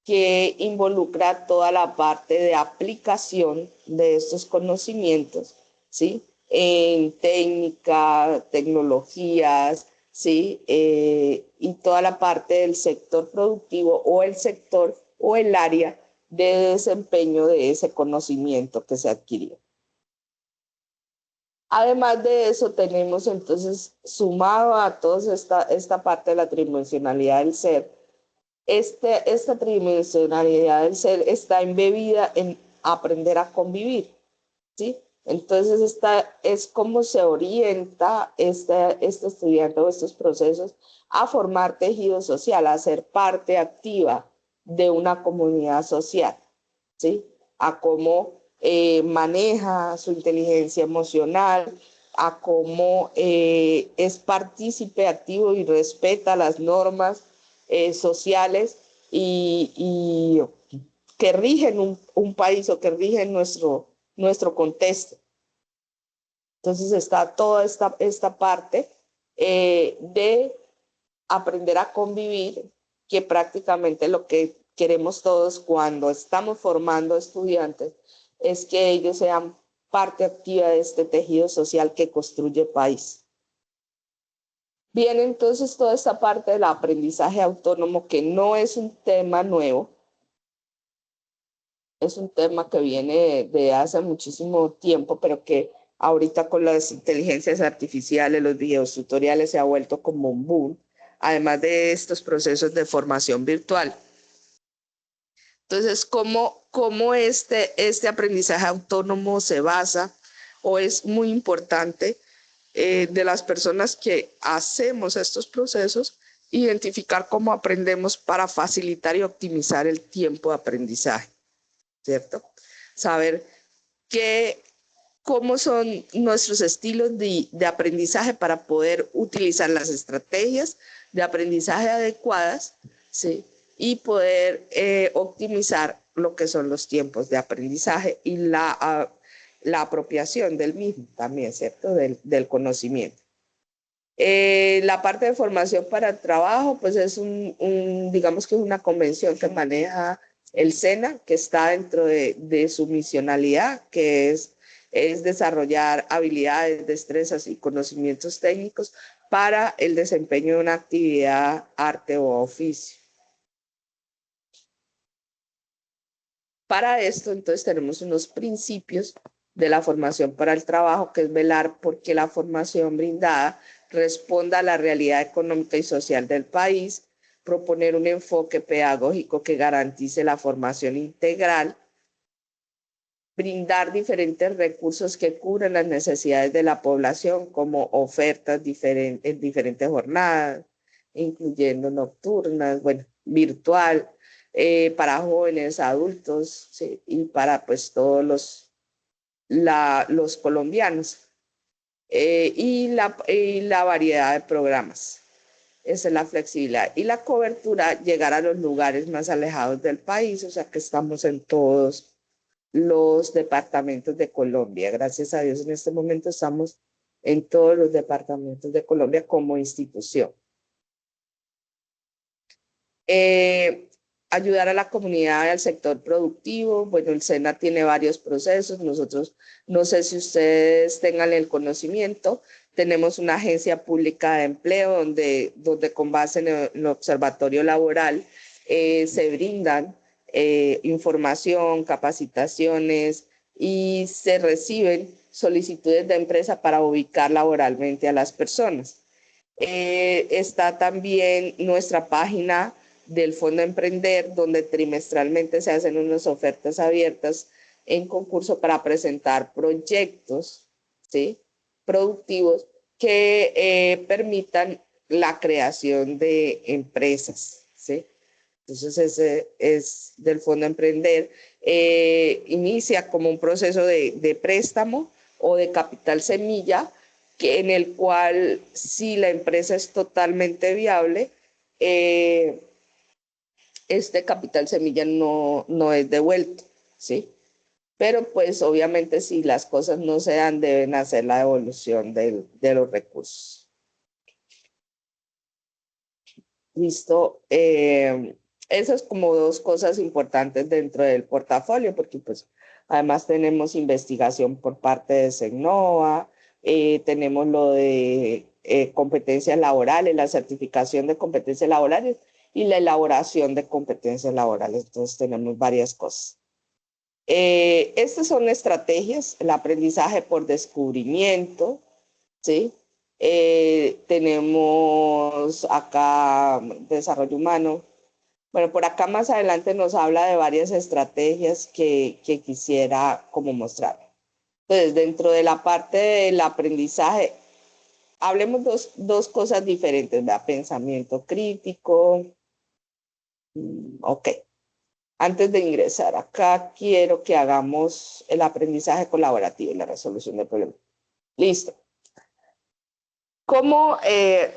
Speaker 1: que involucra toda la parte de aplicación de estos conocimientos, ¿sí? En técnica, tecnologías, ¿sí? Y toda la parte del sector productivo o el sector o el área de desempeño de ese conocimiento que se adquirió. Además de eso, tenemos entonces, sumado a toda esta parte de la tridimensionalidad del ser, esta tridimensionalidad del ser está embebida en aprender a convivir, ¿sí? Entonces, esta es como se orienta este estudiante o estos procesos a formar tejido social, a ser parte activa de una comunidad social, ¿sí? A cómo maneja su inteligencia emocional, a cómo es partícipe activo y respeta las normas sociales y que rigen un país o que rigen nuestro contexto. Entonces está toda esta parte de aprender a convivir, que prácticamente lo que queremos todos cuando estamos formando estudiantes es que ellos sean parte activa de este tejido social que construye país. Bien, entonces toda esta parte del aprendizaje autónomo, que no es un tema nuevo, es un tema que viene de hace muchísimo tiempo, pero que ahorita con las inteligencias artificiales, los videos tutoriales se ha vuelto como un boom, además de estos procesos de formación virtual. Entonces, ¿cómo este aprendizaje autónomo se basa o es muy importante de las personas que hacemos estos procesos, identificar cómo aprendemos para facilitar y optimizar el tiempo de aprendizaje, ¿cierto? Saber cómo son nuestros estilos de aprendizaje para poder utilizar las estrategias de aprendizaje adecuadas, ¿sí? Y poder optimizar lo que son los tiempos de aprendizaje y la apropiación del mismo también, ¿cierto? Del conocimiento. La parte de formación para el trabajo, pues es digamos que es una convención que maneja el SENA, que está dentro de su misionalidad, que es desarrollar habilidades, destrezas y conocimientos técnicos para el desempeño de una actividad, arte o oficio. Para esto, entonces, tenemos unos principios de la formación para el trabajo, que es velar porque la formación brindada responda a la realidad económica y social del país, proponer un enfoque pedagógico que garantice la formación integral, brindar diferentes recursos que cubran las necesidades de la población, como ofertas en diferentes jornadas, incluyendo nocturnas, bueno, virtual, para jóvenes, adultos, ¿sí? Y para pues todos los colombianos, y la variedad de programas. Esa es la flexibilidad. Y la cobertura, llegar a los lugares más alejados del país, o sea que estamos en todos los departamentos de Colombia. Gracias a Dios en este momento estamos en todos los departamentos de Colombia como institución. Ayudar a la comunidad y al sector productivo. Bueno, el SENA tiene varios procesos. Nosotros, no sé si ustedes tengan el conocimiento, tenemos una agencia pública de empleo donde con base en el observatorio laboral se brindan información, capacitaciones y se reciben solicitudes de empresa para ubicar laboralmente a las personas. Está también nuestra página del Fondo Emprender, donde trimestralmente se hacen unas ofertas abiertas en concurso para presentar proyectos, ¿sí? Productivos que permitan la creación de empresas, ¿sí? Entonces ese es del Fondo Emprender. Inicia como un proceso de préstamo o de capital semilla, en el cual si la empresa es totalmente viable, este capital semilla no es devuelto, ¿sí? Pero pues obviamente si las cosas no se dan, deben hacer la devolución de los recursos. Listo. Esas como dos cosas importantes dentro del portafolio, porque pues además tenemos investigación por parte de SECNOVA, tenemos lo de competencias laborales, la certificación de competencias laborales y la elaboración de competencias laborales. Entonces tenemos varias cosas. Estas son estrategias, el aprendizaje por descubrimiento, ¿sí? Tenemos acá desarrollo humano. Bueno, por acá más adelante nos habla de varias estrategias que quisiera como mostrar. Entonces, dentro de la parte del aprendizaje, hablemos dos cosas diferentes, ¿verdad? Pensamiento crítico. Ok. Antes de ingresar acá, quiero que hagamos el aprendizaje colaborativo y la resolución de problemas. Listo. ¿Cómo?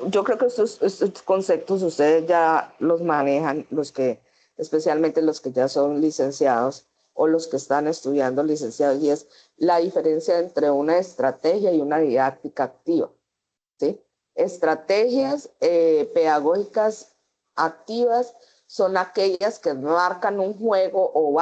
Speaker 1: Yo creo que estos conceptos ustedes ya los manejan, especialmente los que ya son licenciados o los que están estudiando licenciados, y es la diferencia entre una estrategia y una didáctica activa, ¿sí? Estrategias pedagógicas activas son aquellas que marcan un juego o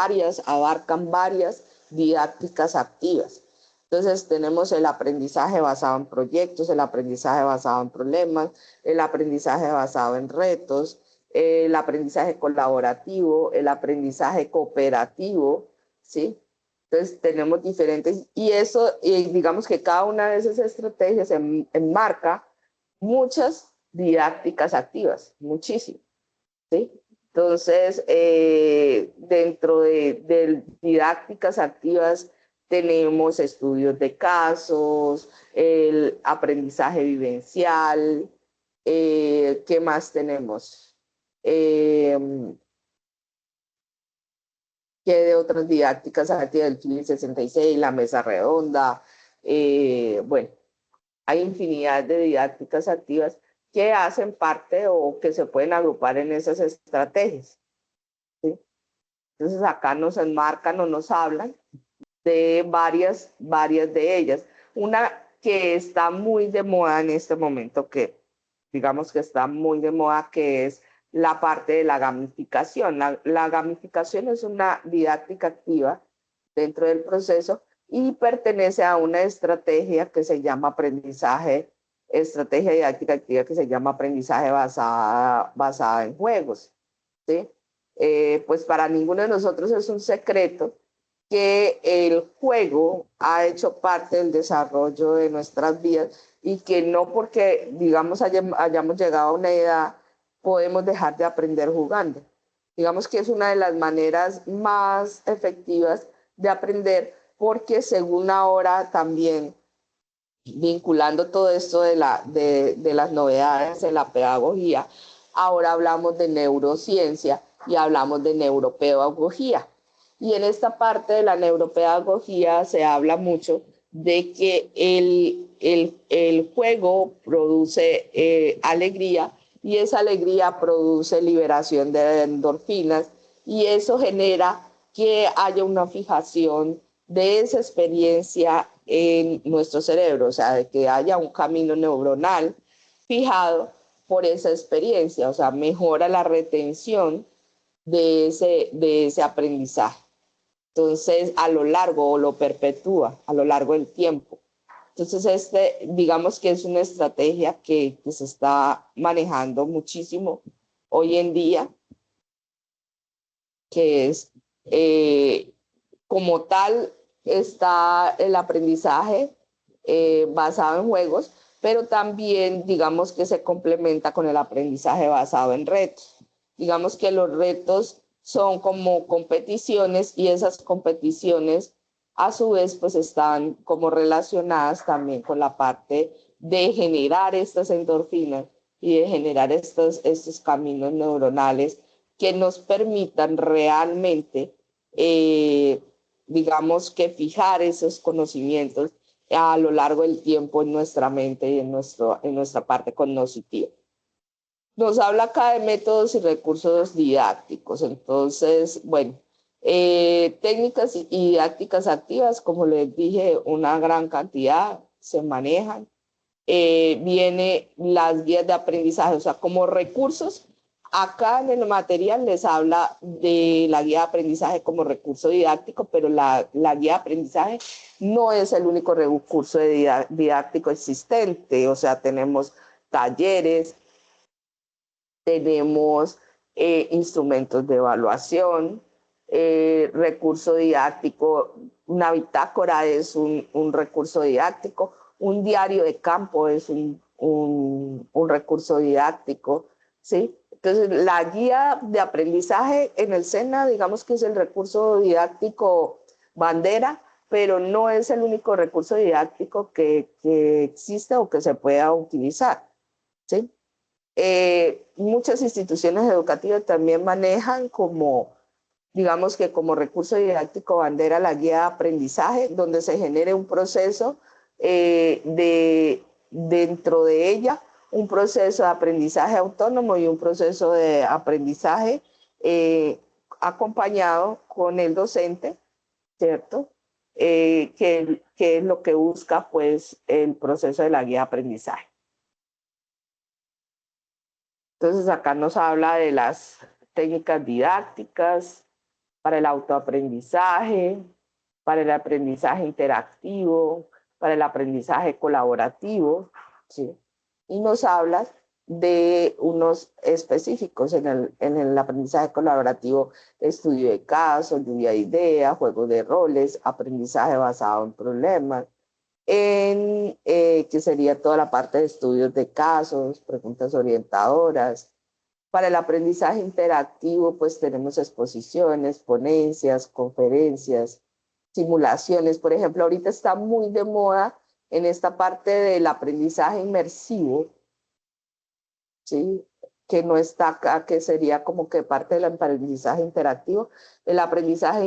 Speaker 1: abarcan varias didácticas activas. Entonces tenemos el aprendizaje basado en proyectos, el aprendizaje basado en problemas, el aprendizaje basado en retos, el aprendizaje colaborativo, el aprendizaje cooperativo, ¿sí? Entonces tenemos diferentes, y eso, digamos que cada una de esas estrategias enmarca muchas didácticas activas, muchísimo, ¿sí? Entonces, dentro de didácticas activas tenemos estudios de casos, el aprendizaje vivencial, ¿qué más tenemos? ¿Qué de otras didácticas activas? El FIL 66, la mesa redonda, bueno, hay infinidad de didácticas activas que hacen parte o que se pueden agrupar en esas estrategias, ¿sí? Entonces acá nos enmarcan o nos hablan de varias de ellas. Una que está muy de moda en este momento, que digamos que está muy de moda, que es la parte de la gamificación. La gamificación es una didáctica activa dentro del proceso y pertenece a una estrategia que se llama estrategia didáctica activa que se llama aprendizaje basada en juegos, ¿sí? Pues para ninguno de nosotros es un secreto que el juego ha hecho parte del desarrollo de nuestras vidas y que no porque, digamos, hayamos llegado a una edad, podemos dejar de aprender jugando. Digamos que es una de las maneras más efectivas de aprender, porque según ahora también, vinculando todo esto de las novedades de la pedagogía, ahora hablamos de neurociencia y hablamos de neuropedagogía. Y en esta parte de la neuropedagogía se habla mucho de que el juego produce alegría, y esa alegría produce liberación de endorfinas, y eso genera que haya una fijación de esa experiencia en nuestro cerebro, o sea, de que haya un camino neuronal fijado por esa experiencia, o sea, mejora la retención de ese aprendizaje. Entonces, a lo largo, o lo perpetúa a lo largo del tiempo. Entonces, digamos que es una estrategia que se está manejando muchísimo hoy en día, que es, como tal, está el aprendizaje basado en juegos, pero también, digamos que se complementa con el aprendizaje basado en retos. Digamos que los retos son como competiciones, y esas competiciones a su vez pues están como relacionadas también con la parte de generar estas endorfinas y de generar estos caminos neuronales que nos permitan realmente, digamos que fijar esos conocimientos a lo largo del tiempo en nuestra mente y en nuestra parte cognitiva. Nos habla acá de métodos y recursos didácticos. Entonces, bueno, técnicas y didácticas activas, como les dije, una gran cantidad se manejan. Viene las guías de aprendizaje, o sea, como recursos. Acá en el material les habla de la guía de aprendizaje como recurso didáctico, pero la guía de aprendizaje no es el único recurso didáctico existente. O sea, tenemos talleres, tenemos instrumentos de evaluación, recurso didáctico. Una bitácora es un recurso didáctico, un diario de campo es un recurso didáctico, ¿sí? Entonces, la guía de aprendizaje en el SENA, digamos que es el recurso didáctico bandera, pero no es el único recurso didáctico que existe o que se pueda utilizar, ¿sí? Muchas instituciones educativas también manejan como, digamos que como recurso didáctico bandera, la guía de aprendizaje, donde se genere un proceso dentro de ella, un proceso de aprendizaje autónomo y un proceso de aprendizaje acompañado con el docente, ¿cierto? Que es lo que busca, pues, el proceso de la guía de aprendizaje. Entonces, acá nos habla de las técnicas didácticas para el autoaprendizaje, para el aprendizaje interactivo, para el aprendizaje colaborativo, ¿sí? Y nos habla de unos específicos en el aprendizaje colaborativo: estudio de casos, lluvia de ideas, juegos de roles, aprendizaje basado en problemas, que sería toda la parte de estudios de casos, preguntas orientadoras. Para el aprendizaje interactivo, pues tenemos exposiciones, ponencias, conferencias, simulaciones. Por ejemplo, ahorita está muy de moda en esta parte del aprendizaje inmersivo, ¿sí? Que no está acá, que sería como que parte del aprendizaje interactivo. El aprendizaje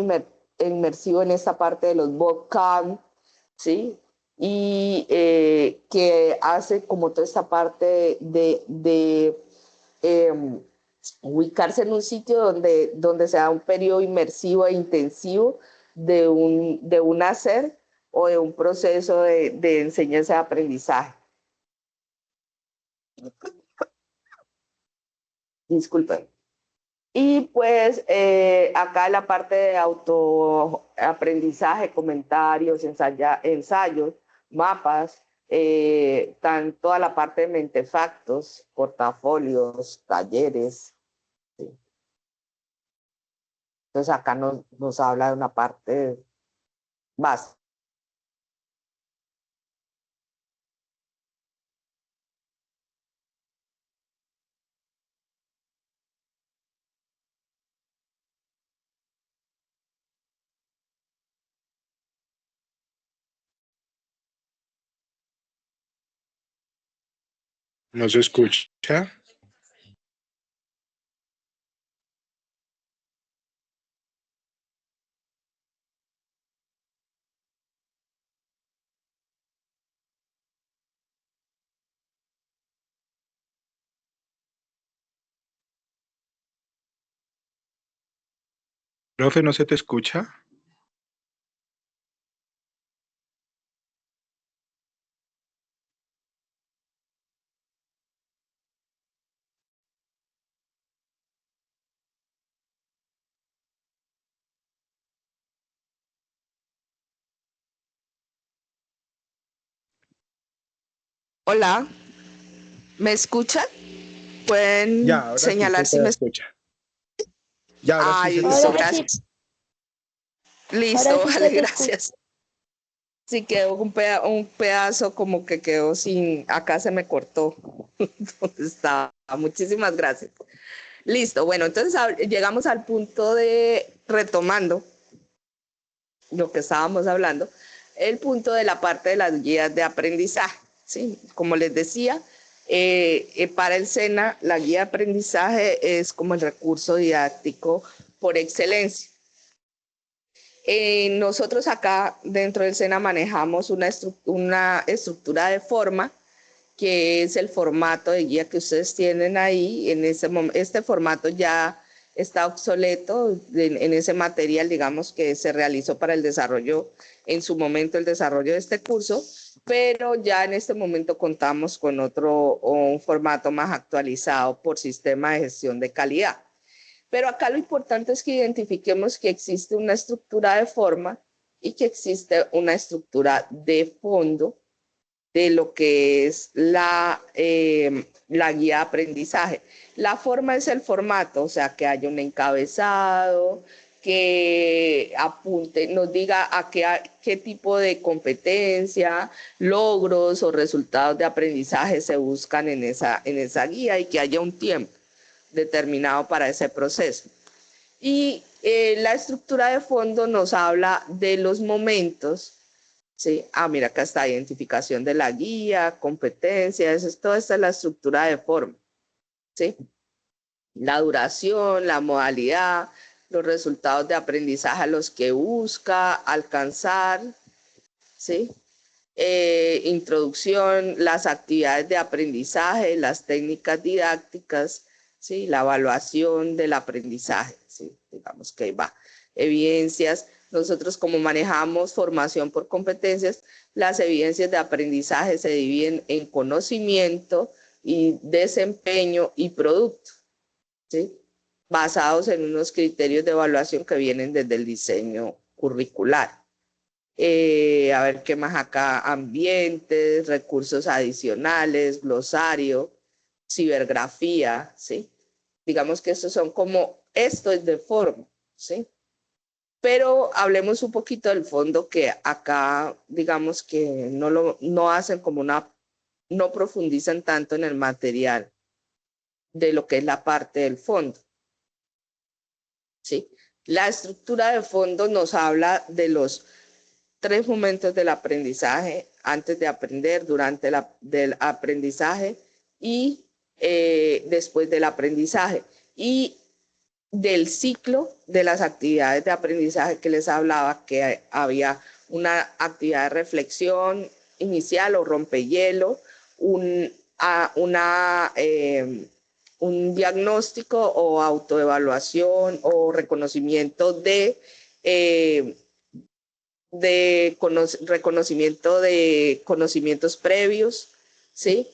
Speaker 1: inmersivo en esta parte de los bootcamp, ¿sí? Y que hace como toda esta parte de ubicarse en un sitio donde sea un periodo inmersivo e intensivo de un hacer o de un proceso de enseñanza y aprendizaje. Disculpen. Y pues acá la parte de autoaprendizaje, comentarios, ensayos, mapas, toda la parte de mentefactos, portafolios, talleres. ¿Sí? Entonces acá nos habla de una parte básica.
Speaker 3: ¿No se escucha? Profe, ¿no se te escucha?
Speaker 1: Hola, ¿me escuchan?
Speaker 3: Ya,
Speaker 1: ¿Pueden
Speaker 3: ahora sí se
Speaker 1: señalar si
Speaker 3: te
Speaker 1: me...
Speaker 3: escucha. Ya, ahora sí
Speaker 1: Ay,
Speaker 3: se te
Speaker 1: listo,
Speaker 2: Ahora
Speaker 3: escucha.
Speaker 2: sí,
Speaker 1: gracias.
Speaker 2: ahora
Speaker 1: Listo,
Speaker 2: sí
Speaker 1: vale,
Speaker 2: se te escucha.
Speaker 1: gracias. Sí, quedó un pedazo como que quedó sin... Acá se me cortó donde estaba. Muchísimas gracias. Listo, bueno, entonces llegamos al punto de, retomando lo que estábamos hablando, el punto de la parte de las guías de aprendizaje, ¿sí? Como les decía, para el SENA la guía de aprendizaje es como el recurso didáctico por excelencia. Nosotros acá dentro del SENA manejamos una estructura de forma, que es el formato de guía que ustedes tienen ahí. Este formato ya está obsoleto en ese material, digamos, que se realizó para el desarrollo, en su momento el desarrollo de este curso, pero ya en este momento contamos con un formato más actualizado por sistema de gestión de calidad. Pero acá lo importante es que identifiquemos que existe una estructura de forma y que existe una estructura de fondo de lo que es la guía de aprendizaje. La forma es el formato, o sea, que haya un encabezado, que apunte, nos diga qué tipo de competencia, logros o resultados de aprendizaje se buscan en esa guía y que haya un tiempo determinado para ese proceso. Y la estructura de fondo nos habla de los momentos, ¿sí? Mira, acá está identificación de la guía, competencias, toda esta es la estructura de forma, ¿sí? La duración, la modalidad, los resultados de aprendizaje a los que busca alcanzar, ¿sí? Introducción, las actividades de aprendizaje, las técnicas didácticas, ¿sí? La evaluación del aprendizaje, ¿sí? Digamos que va. Evidencias, nosotros como manejamos formación por competencias, las evidencias de aprendizaje se dividen en conocimiento y desempeño y producto, ¿sí? Basados en unos criterios de evaluación que vienen desde el diseño curricular. A ver qué más acá, ambientes, recursos adicionales, glosario, cibergrafía, ¿sí? Digamos que estos son como, esto es de forma, ¿sí? Pero hablemos un poquito del fondo, que acá digamos que no hacen como no profundizan tanto en el material de lo que es la parte del fondo, ¿sí? La estructura de fondo nos habla de los 3 momentos del aprendizaje: antes de aprender, durante del aprendizaje y después del aprendizaje, y del ciclo de las actividades de aprendizaje que les hablaba, que había una actividad de reflexión inicial o rompehielo, un diagnóstico o autoevaluación o reconocimiento reconocimiento de conocimientos previos, ¿sí?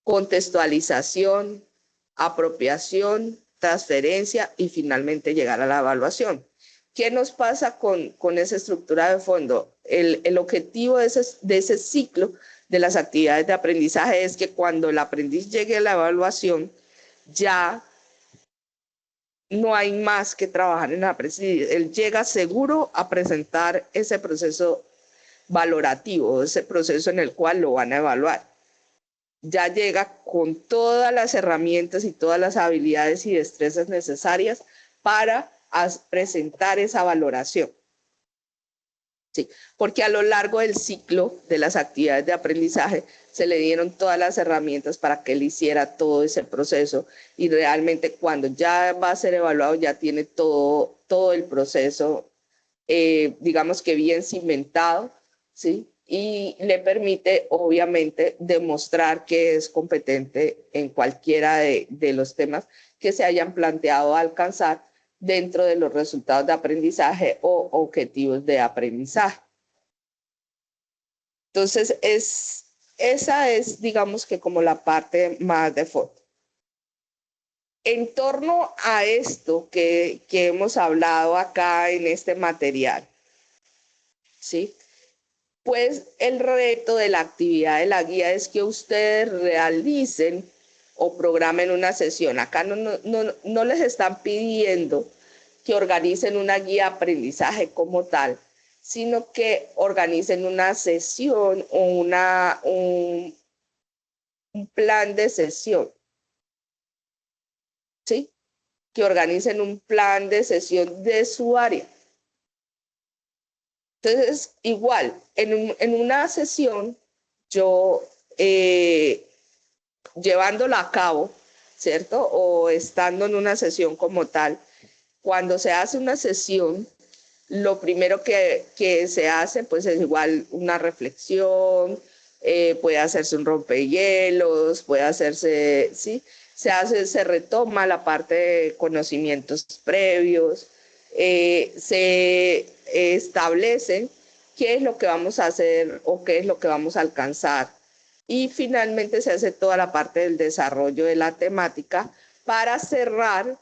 Speaker 1: Contextualización, apropiación, transferencia y finalmente llegar a la evaluación. ¿Qué nos pasa con esa estructura de fondo? El objetivo de ese ciclo de las actividades de aprendizaje es que cuando el aprendiz llegue a la evaluación, ya no hay más que trabajar en la aprendizaje. Él llega seguro a presentar ese proceso valorativo, ese proceso en el cual lo van a evaluar. Ya llega con todas las herramientas y todas las habilidades y destrezas necesarias para presentar esa valoración. Sí, porque a lo largo del ciclo de las actividades de aprendizaje se le dieron todas las herramientas para que él hiciera todo ese proceso, y realmente cuando ya va a ser evaluado ya tiene todo el proceso, digamos que bien cimentado, ¿sí? Y le permite obviamente demostrar que es competente en cualquiera de los temas que se hayan planteado alcanzar dentro de los resultados de aprendizaje o objetivos de aprendizaje. Entonces, esa es, digamos que como la parte más de fondo. En torno a esto que hemos hablado acá en este material, ¿sí? Pues el reto de la actividad de la guía es que ustedes realicen o programen una sesión. Acá no les están pidiendo que organicen una guía de aprendizaje como tal, sino que organicen una sesión o un plan de sesión, ¿sí? Que organicen un plan de sesión de su área. Entonces, igual, en una sesión, yo llevándola a cabo, ¿cierto? O estando en una sesión como tal, cuando se hace una sesión, lo primero que se hace, pues es igual una reflexión, puede hacerse un rompehielos, puede hacerse, ¿sí? Se retoma la parte de conocimientos previos, se establece qué es lo que vamos a hacer o qué es lo que vamos a alcanzar. Y finalmente se hace toda la parte del desarrollo de la temática para cerrar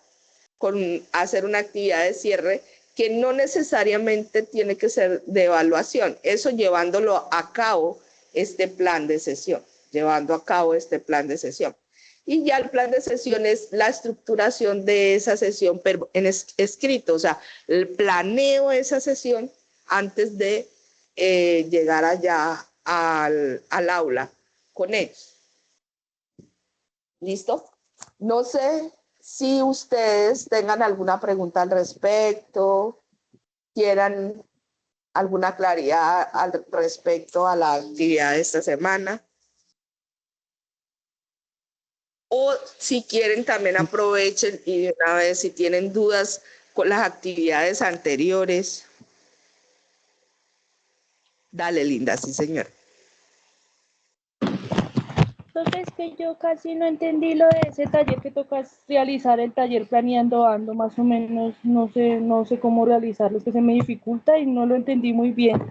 Speaker 1: hacer una actividad de cierre que no necesariamente tiene que ser de evaluación. Eso llevándolo a cabo este plan de sesión, llevando a cabo este plan de sesión. Y ya el plan de sesión es la estructuración de esa sesión en escrito, o sea, el planeo de esa sesión antes de llegar allá al aula con ellos. ¿Listo? No sé si ustedes tengan alguna pregunta al respecto, quieran alguna claridad al respecto a la actividad de esta semana. O si quieren también aprovechen y de una vez si tienen dudas con las actividades anteriores. Dale, Linda, sí, señor.
Speaker 2: Entonces, que yo casi no entendí lo de ese taller que toca realizar, el taller planeando ando, más o menos, no sé cómo realizarlo, es que se me dificulta y no lo entendí muy bien.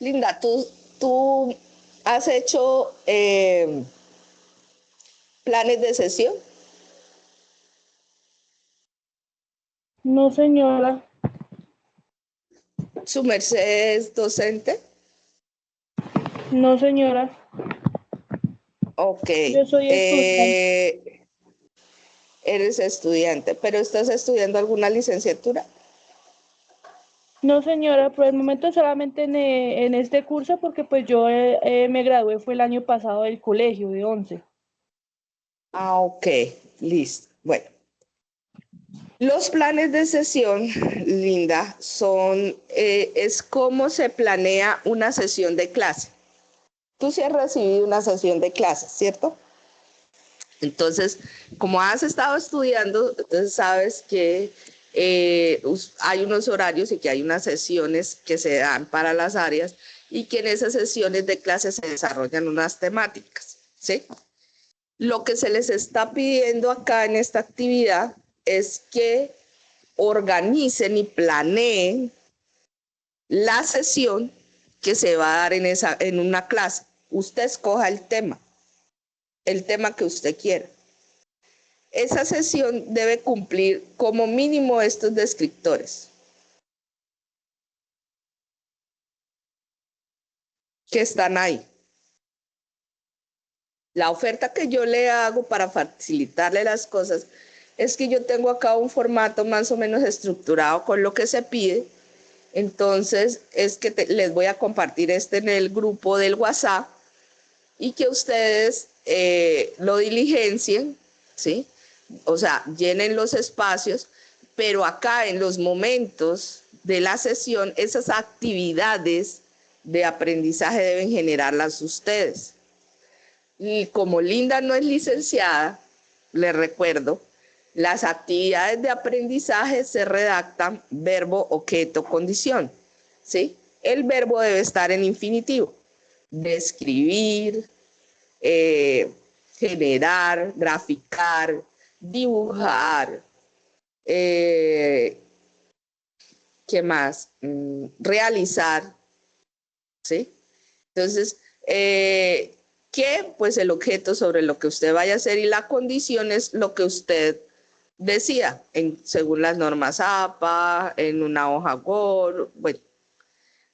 Speaker 1: Linda, ¿tú has hecho planes de sesión?
Speaker 2: No, señora.
Speaker 1: ¿Su merced es docente?
Speaker 2: No, señora.
Speaker 1: Ok.
Speaker 2: Yo soy estudiante.
Speaker 1: Eres estudiante, pero ¿estás estudiando alguna licenciatura?
Speaker 2: No, señora, por el momento solamente en este curso, porque pues yo me gradué, fue el año pasado del colegio, de 11.
Speaker 1: Ah, ok, listo. Bueno, los planes de sesión, Linda, es cómo se planea una sesión de clase. Tú sí has recibido una sesión de clase, ¿cierto? Entonces, como has estado estudiando, entonces sabes que hay unos horarios y que hay unas sesiones que se dan para las áreas y que en esas sesiones de clase se desarrollan unas temáticas, ¿sí? Lo que se les está pidiendo acá en esta actividad es que organicen y planeen la sesión que se va a dar en una clase. Usted escoja el tema que usted quiera. Esa sesión debe cumplir como mínimo estos descriptores que están ahí. La oferta que yo le hago para facilitarle las cosas es que yo tengo acá un formato más o menos estructurado con lo que se pide. Entonces es que les voy a compartir en el grupo del WhatsApp y que ustedes lo diligencien, ¿sí? O sea, llenen los espacios, pero acá en los momentos de la sesión, esas actividades de aprendizaje deben generarlas ustedes. Y como Linda no es licenciada, les recuerdo, las actividades de aprendizaje se redactan verbo, objeto, condición, ¿sí? El verbo debe estar en infinitivo. Describir, generar, graficar, dibujar, ¿qué más? Realizar, ¿sí? Entonces, ¿qué? Pues el objeto sobre lo que usted vaya a hacer y la condición es lo que usted decida, según las normas APA, en una hoja Word, bueno.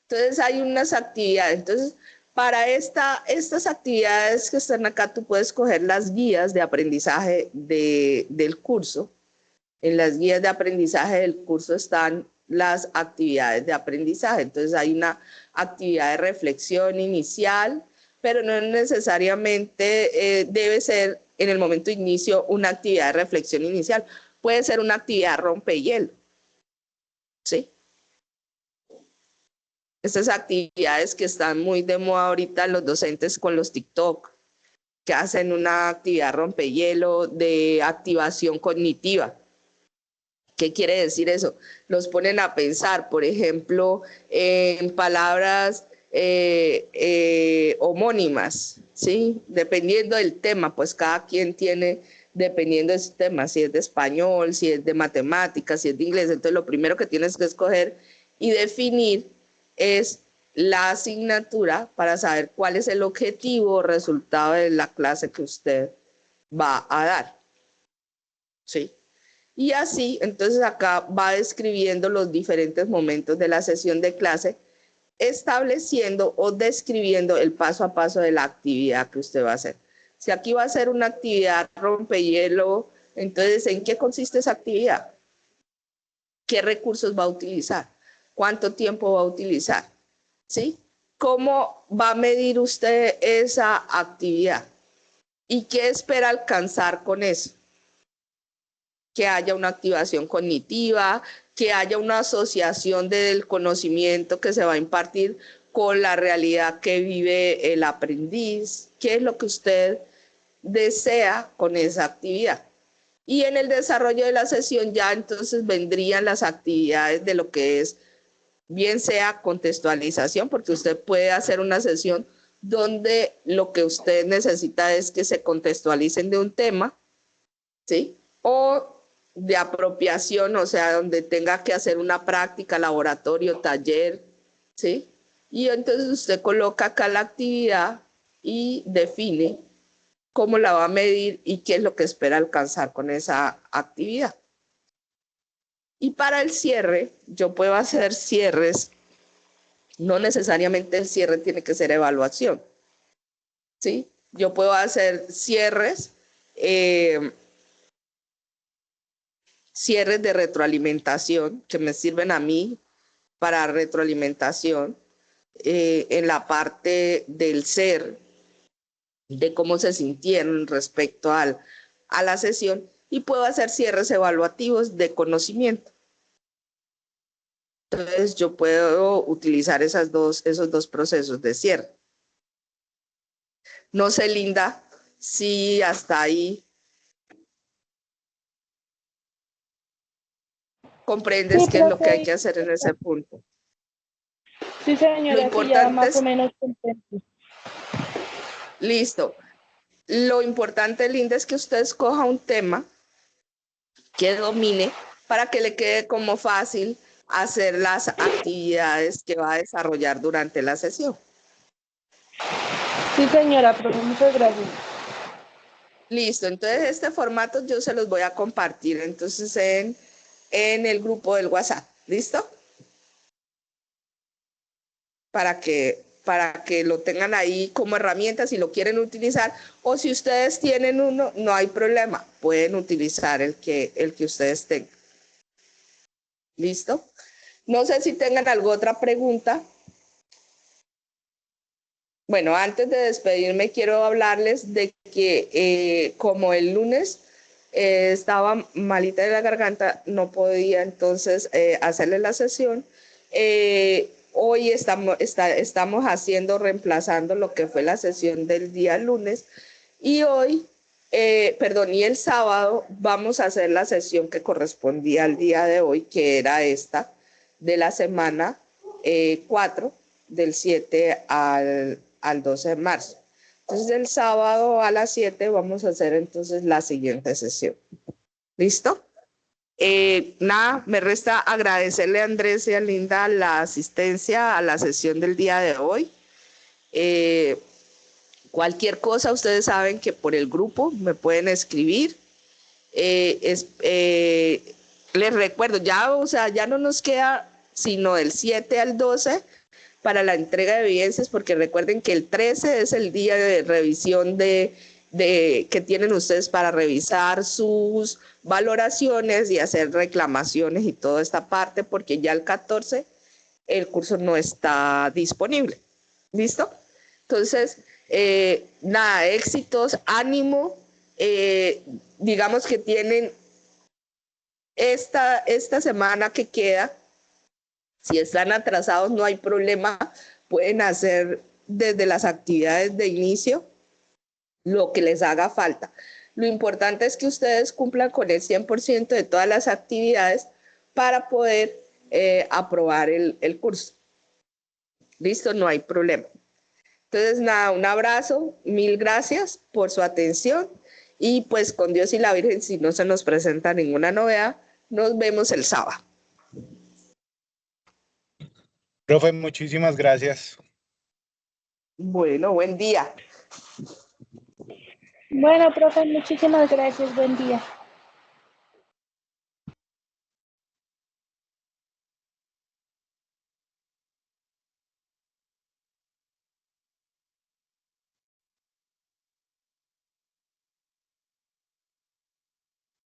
Speaker 1: Entonces hay unas actividades. Entonces, para estas actividades que están acá, tú puedes coger las guías de aprendizaje del curso. En las guías de aprendizaje del curso están las actividades de aprendizaje. Entonces hay una actividad de reflexión inicial, pero no necesariamente debe ser en el momento de inicio una actividad de reflexión inicial. Puede ser una actividad rompehielo, ¿sí? Estas actividades que están muy de moda ahorita los docentes con los TikTok, que hacen una actividad rompehielo de activación cognitiva. ¿Qué quiere decir eso? Los ponen a pensar, por ejemplo, en palabras homónimas, ¿sí? Dependiendo del tema, pues cada quien tiene, dependiendo de su tema, si es de español, si es de matemáticas, si es de inglés. Entonces, lo primero que tienes que escoger y definir es la asignatura para saber cuál es el objetivo o resultado de la clase que usted va a dar, ¿sí? Y así, entonces acá va describiendo los diferentes momentos de la sesión de clase, estableciendo o describiendo el paso a paso de la actividad que usted va a hacer. Si aquí va a ser una actividad rompehielo, entonces, ¿en qué consiste esa actividad? ¿Qué recursos va a utilizar? ¿Cuánto tiempo va a utilizar? ¿Sí? ¿Cómo va a medir usted esa actividad? ¿Y qué espera alcanzar con eso? Que haya una activación cognitiva, que haya una asociación del conocimiento que se va a impartir con la realidad que vive el aprendiz. ¿Qué es lo que usted desea con esa actividad? Y en el desarrollo de la sesión ya entonces vendrían las actividades de lo que es, bien sea contextualización, porque usted puede hacer una sesión donde lo que usted necesita es que se contextualicen de un tema, ¿sí? O de apropiación, o sea, donde tenga que hacer una práctica, laboratorio, taller, ¿sí? Y entonces usted coloca acá la actividad y define cómo la va a medir y qué es lo que espera alcanzar con esa actividad. Y para el cierre, yo puedo hacer cierres, no necesariamente el cierre tiene que ser evaluación, ¿sí? Yo puedo hacer cierres, cierres de retroalimentación que me sirven a mí para retroalimentación en la parte del ser, de cómo se sintieron respecto a la sesión, y puedo hacer cierres evaluativos de conocimiento. Entonces yo puedo utilizar esos dos procesos de cierre. No sé, Linda, si hasta ahí comprendes
Speaker 2: Sí,
Speaker 1: qué es lo que hay
Speaker 2: profe,
Speaker 1: que hacer en ese punto.
Speaker 2: sí,
Speaker 1: Lo
Speaker 2: señora, sí, ya
Speaker 1: importante
Speaker 2: más o
Speaker 1: es,
Speaker 2: menos comprendí.
Speaker 1: listo, lo importante, Linda, es que usted escoja un tema que domine para que le quede como fácil hacer las actividades que va a desarrollar durante la sesión.
Speaker 2: Sí, señora, profe, muchas gracias.
Speaker 1: Listo, entonces este formato yo se los voy a compartir entonces en el grupo del WhatsApp. ¿Listo? Para que lo tengan ahí como herramienta si lo quieren utilizar, o si ustedes tienen uno, no hay problema, pueden utilizar el que ustedes tengan. ¿Listo? No sé si tengan alguna otra pregunta. Bueno, antes de despedirme, quiero hablarles de que como el lunes estaba malita de la garganta, no podía entonces hacerle la sesión. Hoy estamos reemplazando lo que fue la sesión del día lunes, y hoy, y el sábado vamos a hacer la sesión que correspondía al día de hoy, que era esta, de la semana 4, del 7 al 12 de marzo. Entonces, el sábado a las 7 vamos a hacer entonces la siguiente sesión. ¿Listo? Nada, me resta agradecerle a Andrés y a Linda la asistencia a la sesión del día de hoy. Cualquier cosa, ustedes saben que por el grupo me pueden escribir. Les recuerdo, ya no nos queda sino del 7 al 12 para la entrega de evidencias, porque recuerden que el 13 es el día de revisión que tienen ustedes para revisar sus valoraciones y hacer reclamaciones y toda esta parte, porque ya el 14 el curso no está disponible. ¿Listo? Entonces, nada, éxitos, ánimo. Digamos que tienen esta semana que queda. Si están atrasados, no hay problema. Pueden hacer desde las actividades de inicio lo que les haga falta. Lo importante es que ustedes cumplan con el 100% de todas las actividades para poder aprobar el curso. Listo, no hay problema. Entonces, nada, un abrazo, mil gracias por su atención, y pues con Dios y la Virgen, si no se nos presenta ninguna novedad, nos vemos el sábado.
Speaker 3: Profe, muchísimas gracias.
Speaker 1: Bueno, buen día.
Speaker 2: Bueno, profe, muchísimas gracias. Buen día.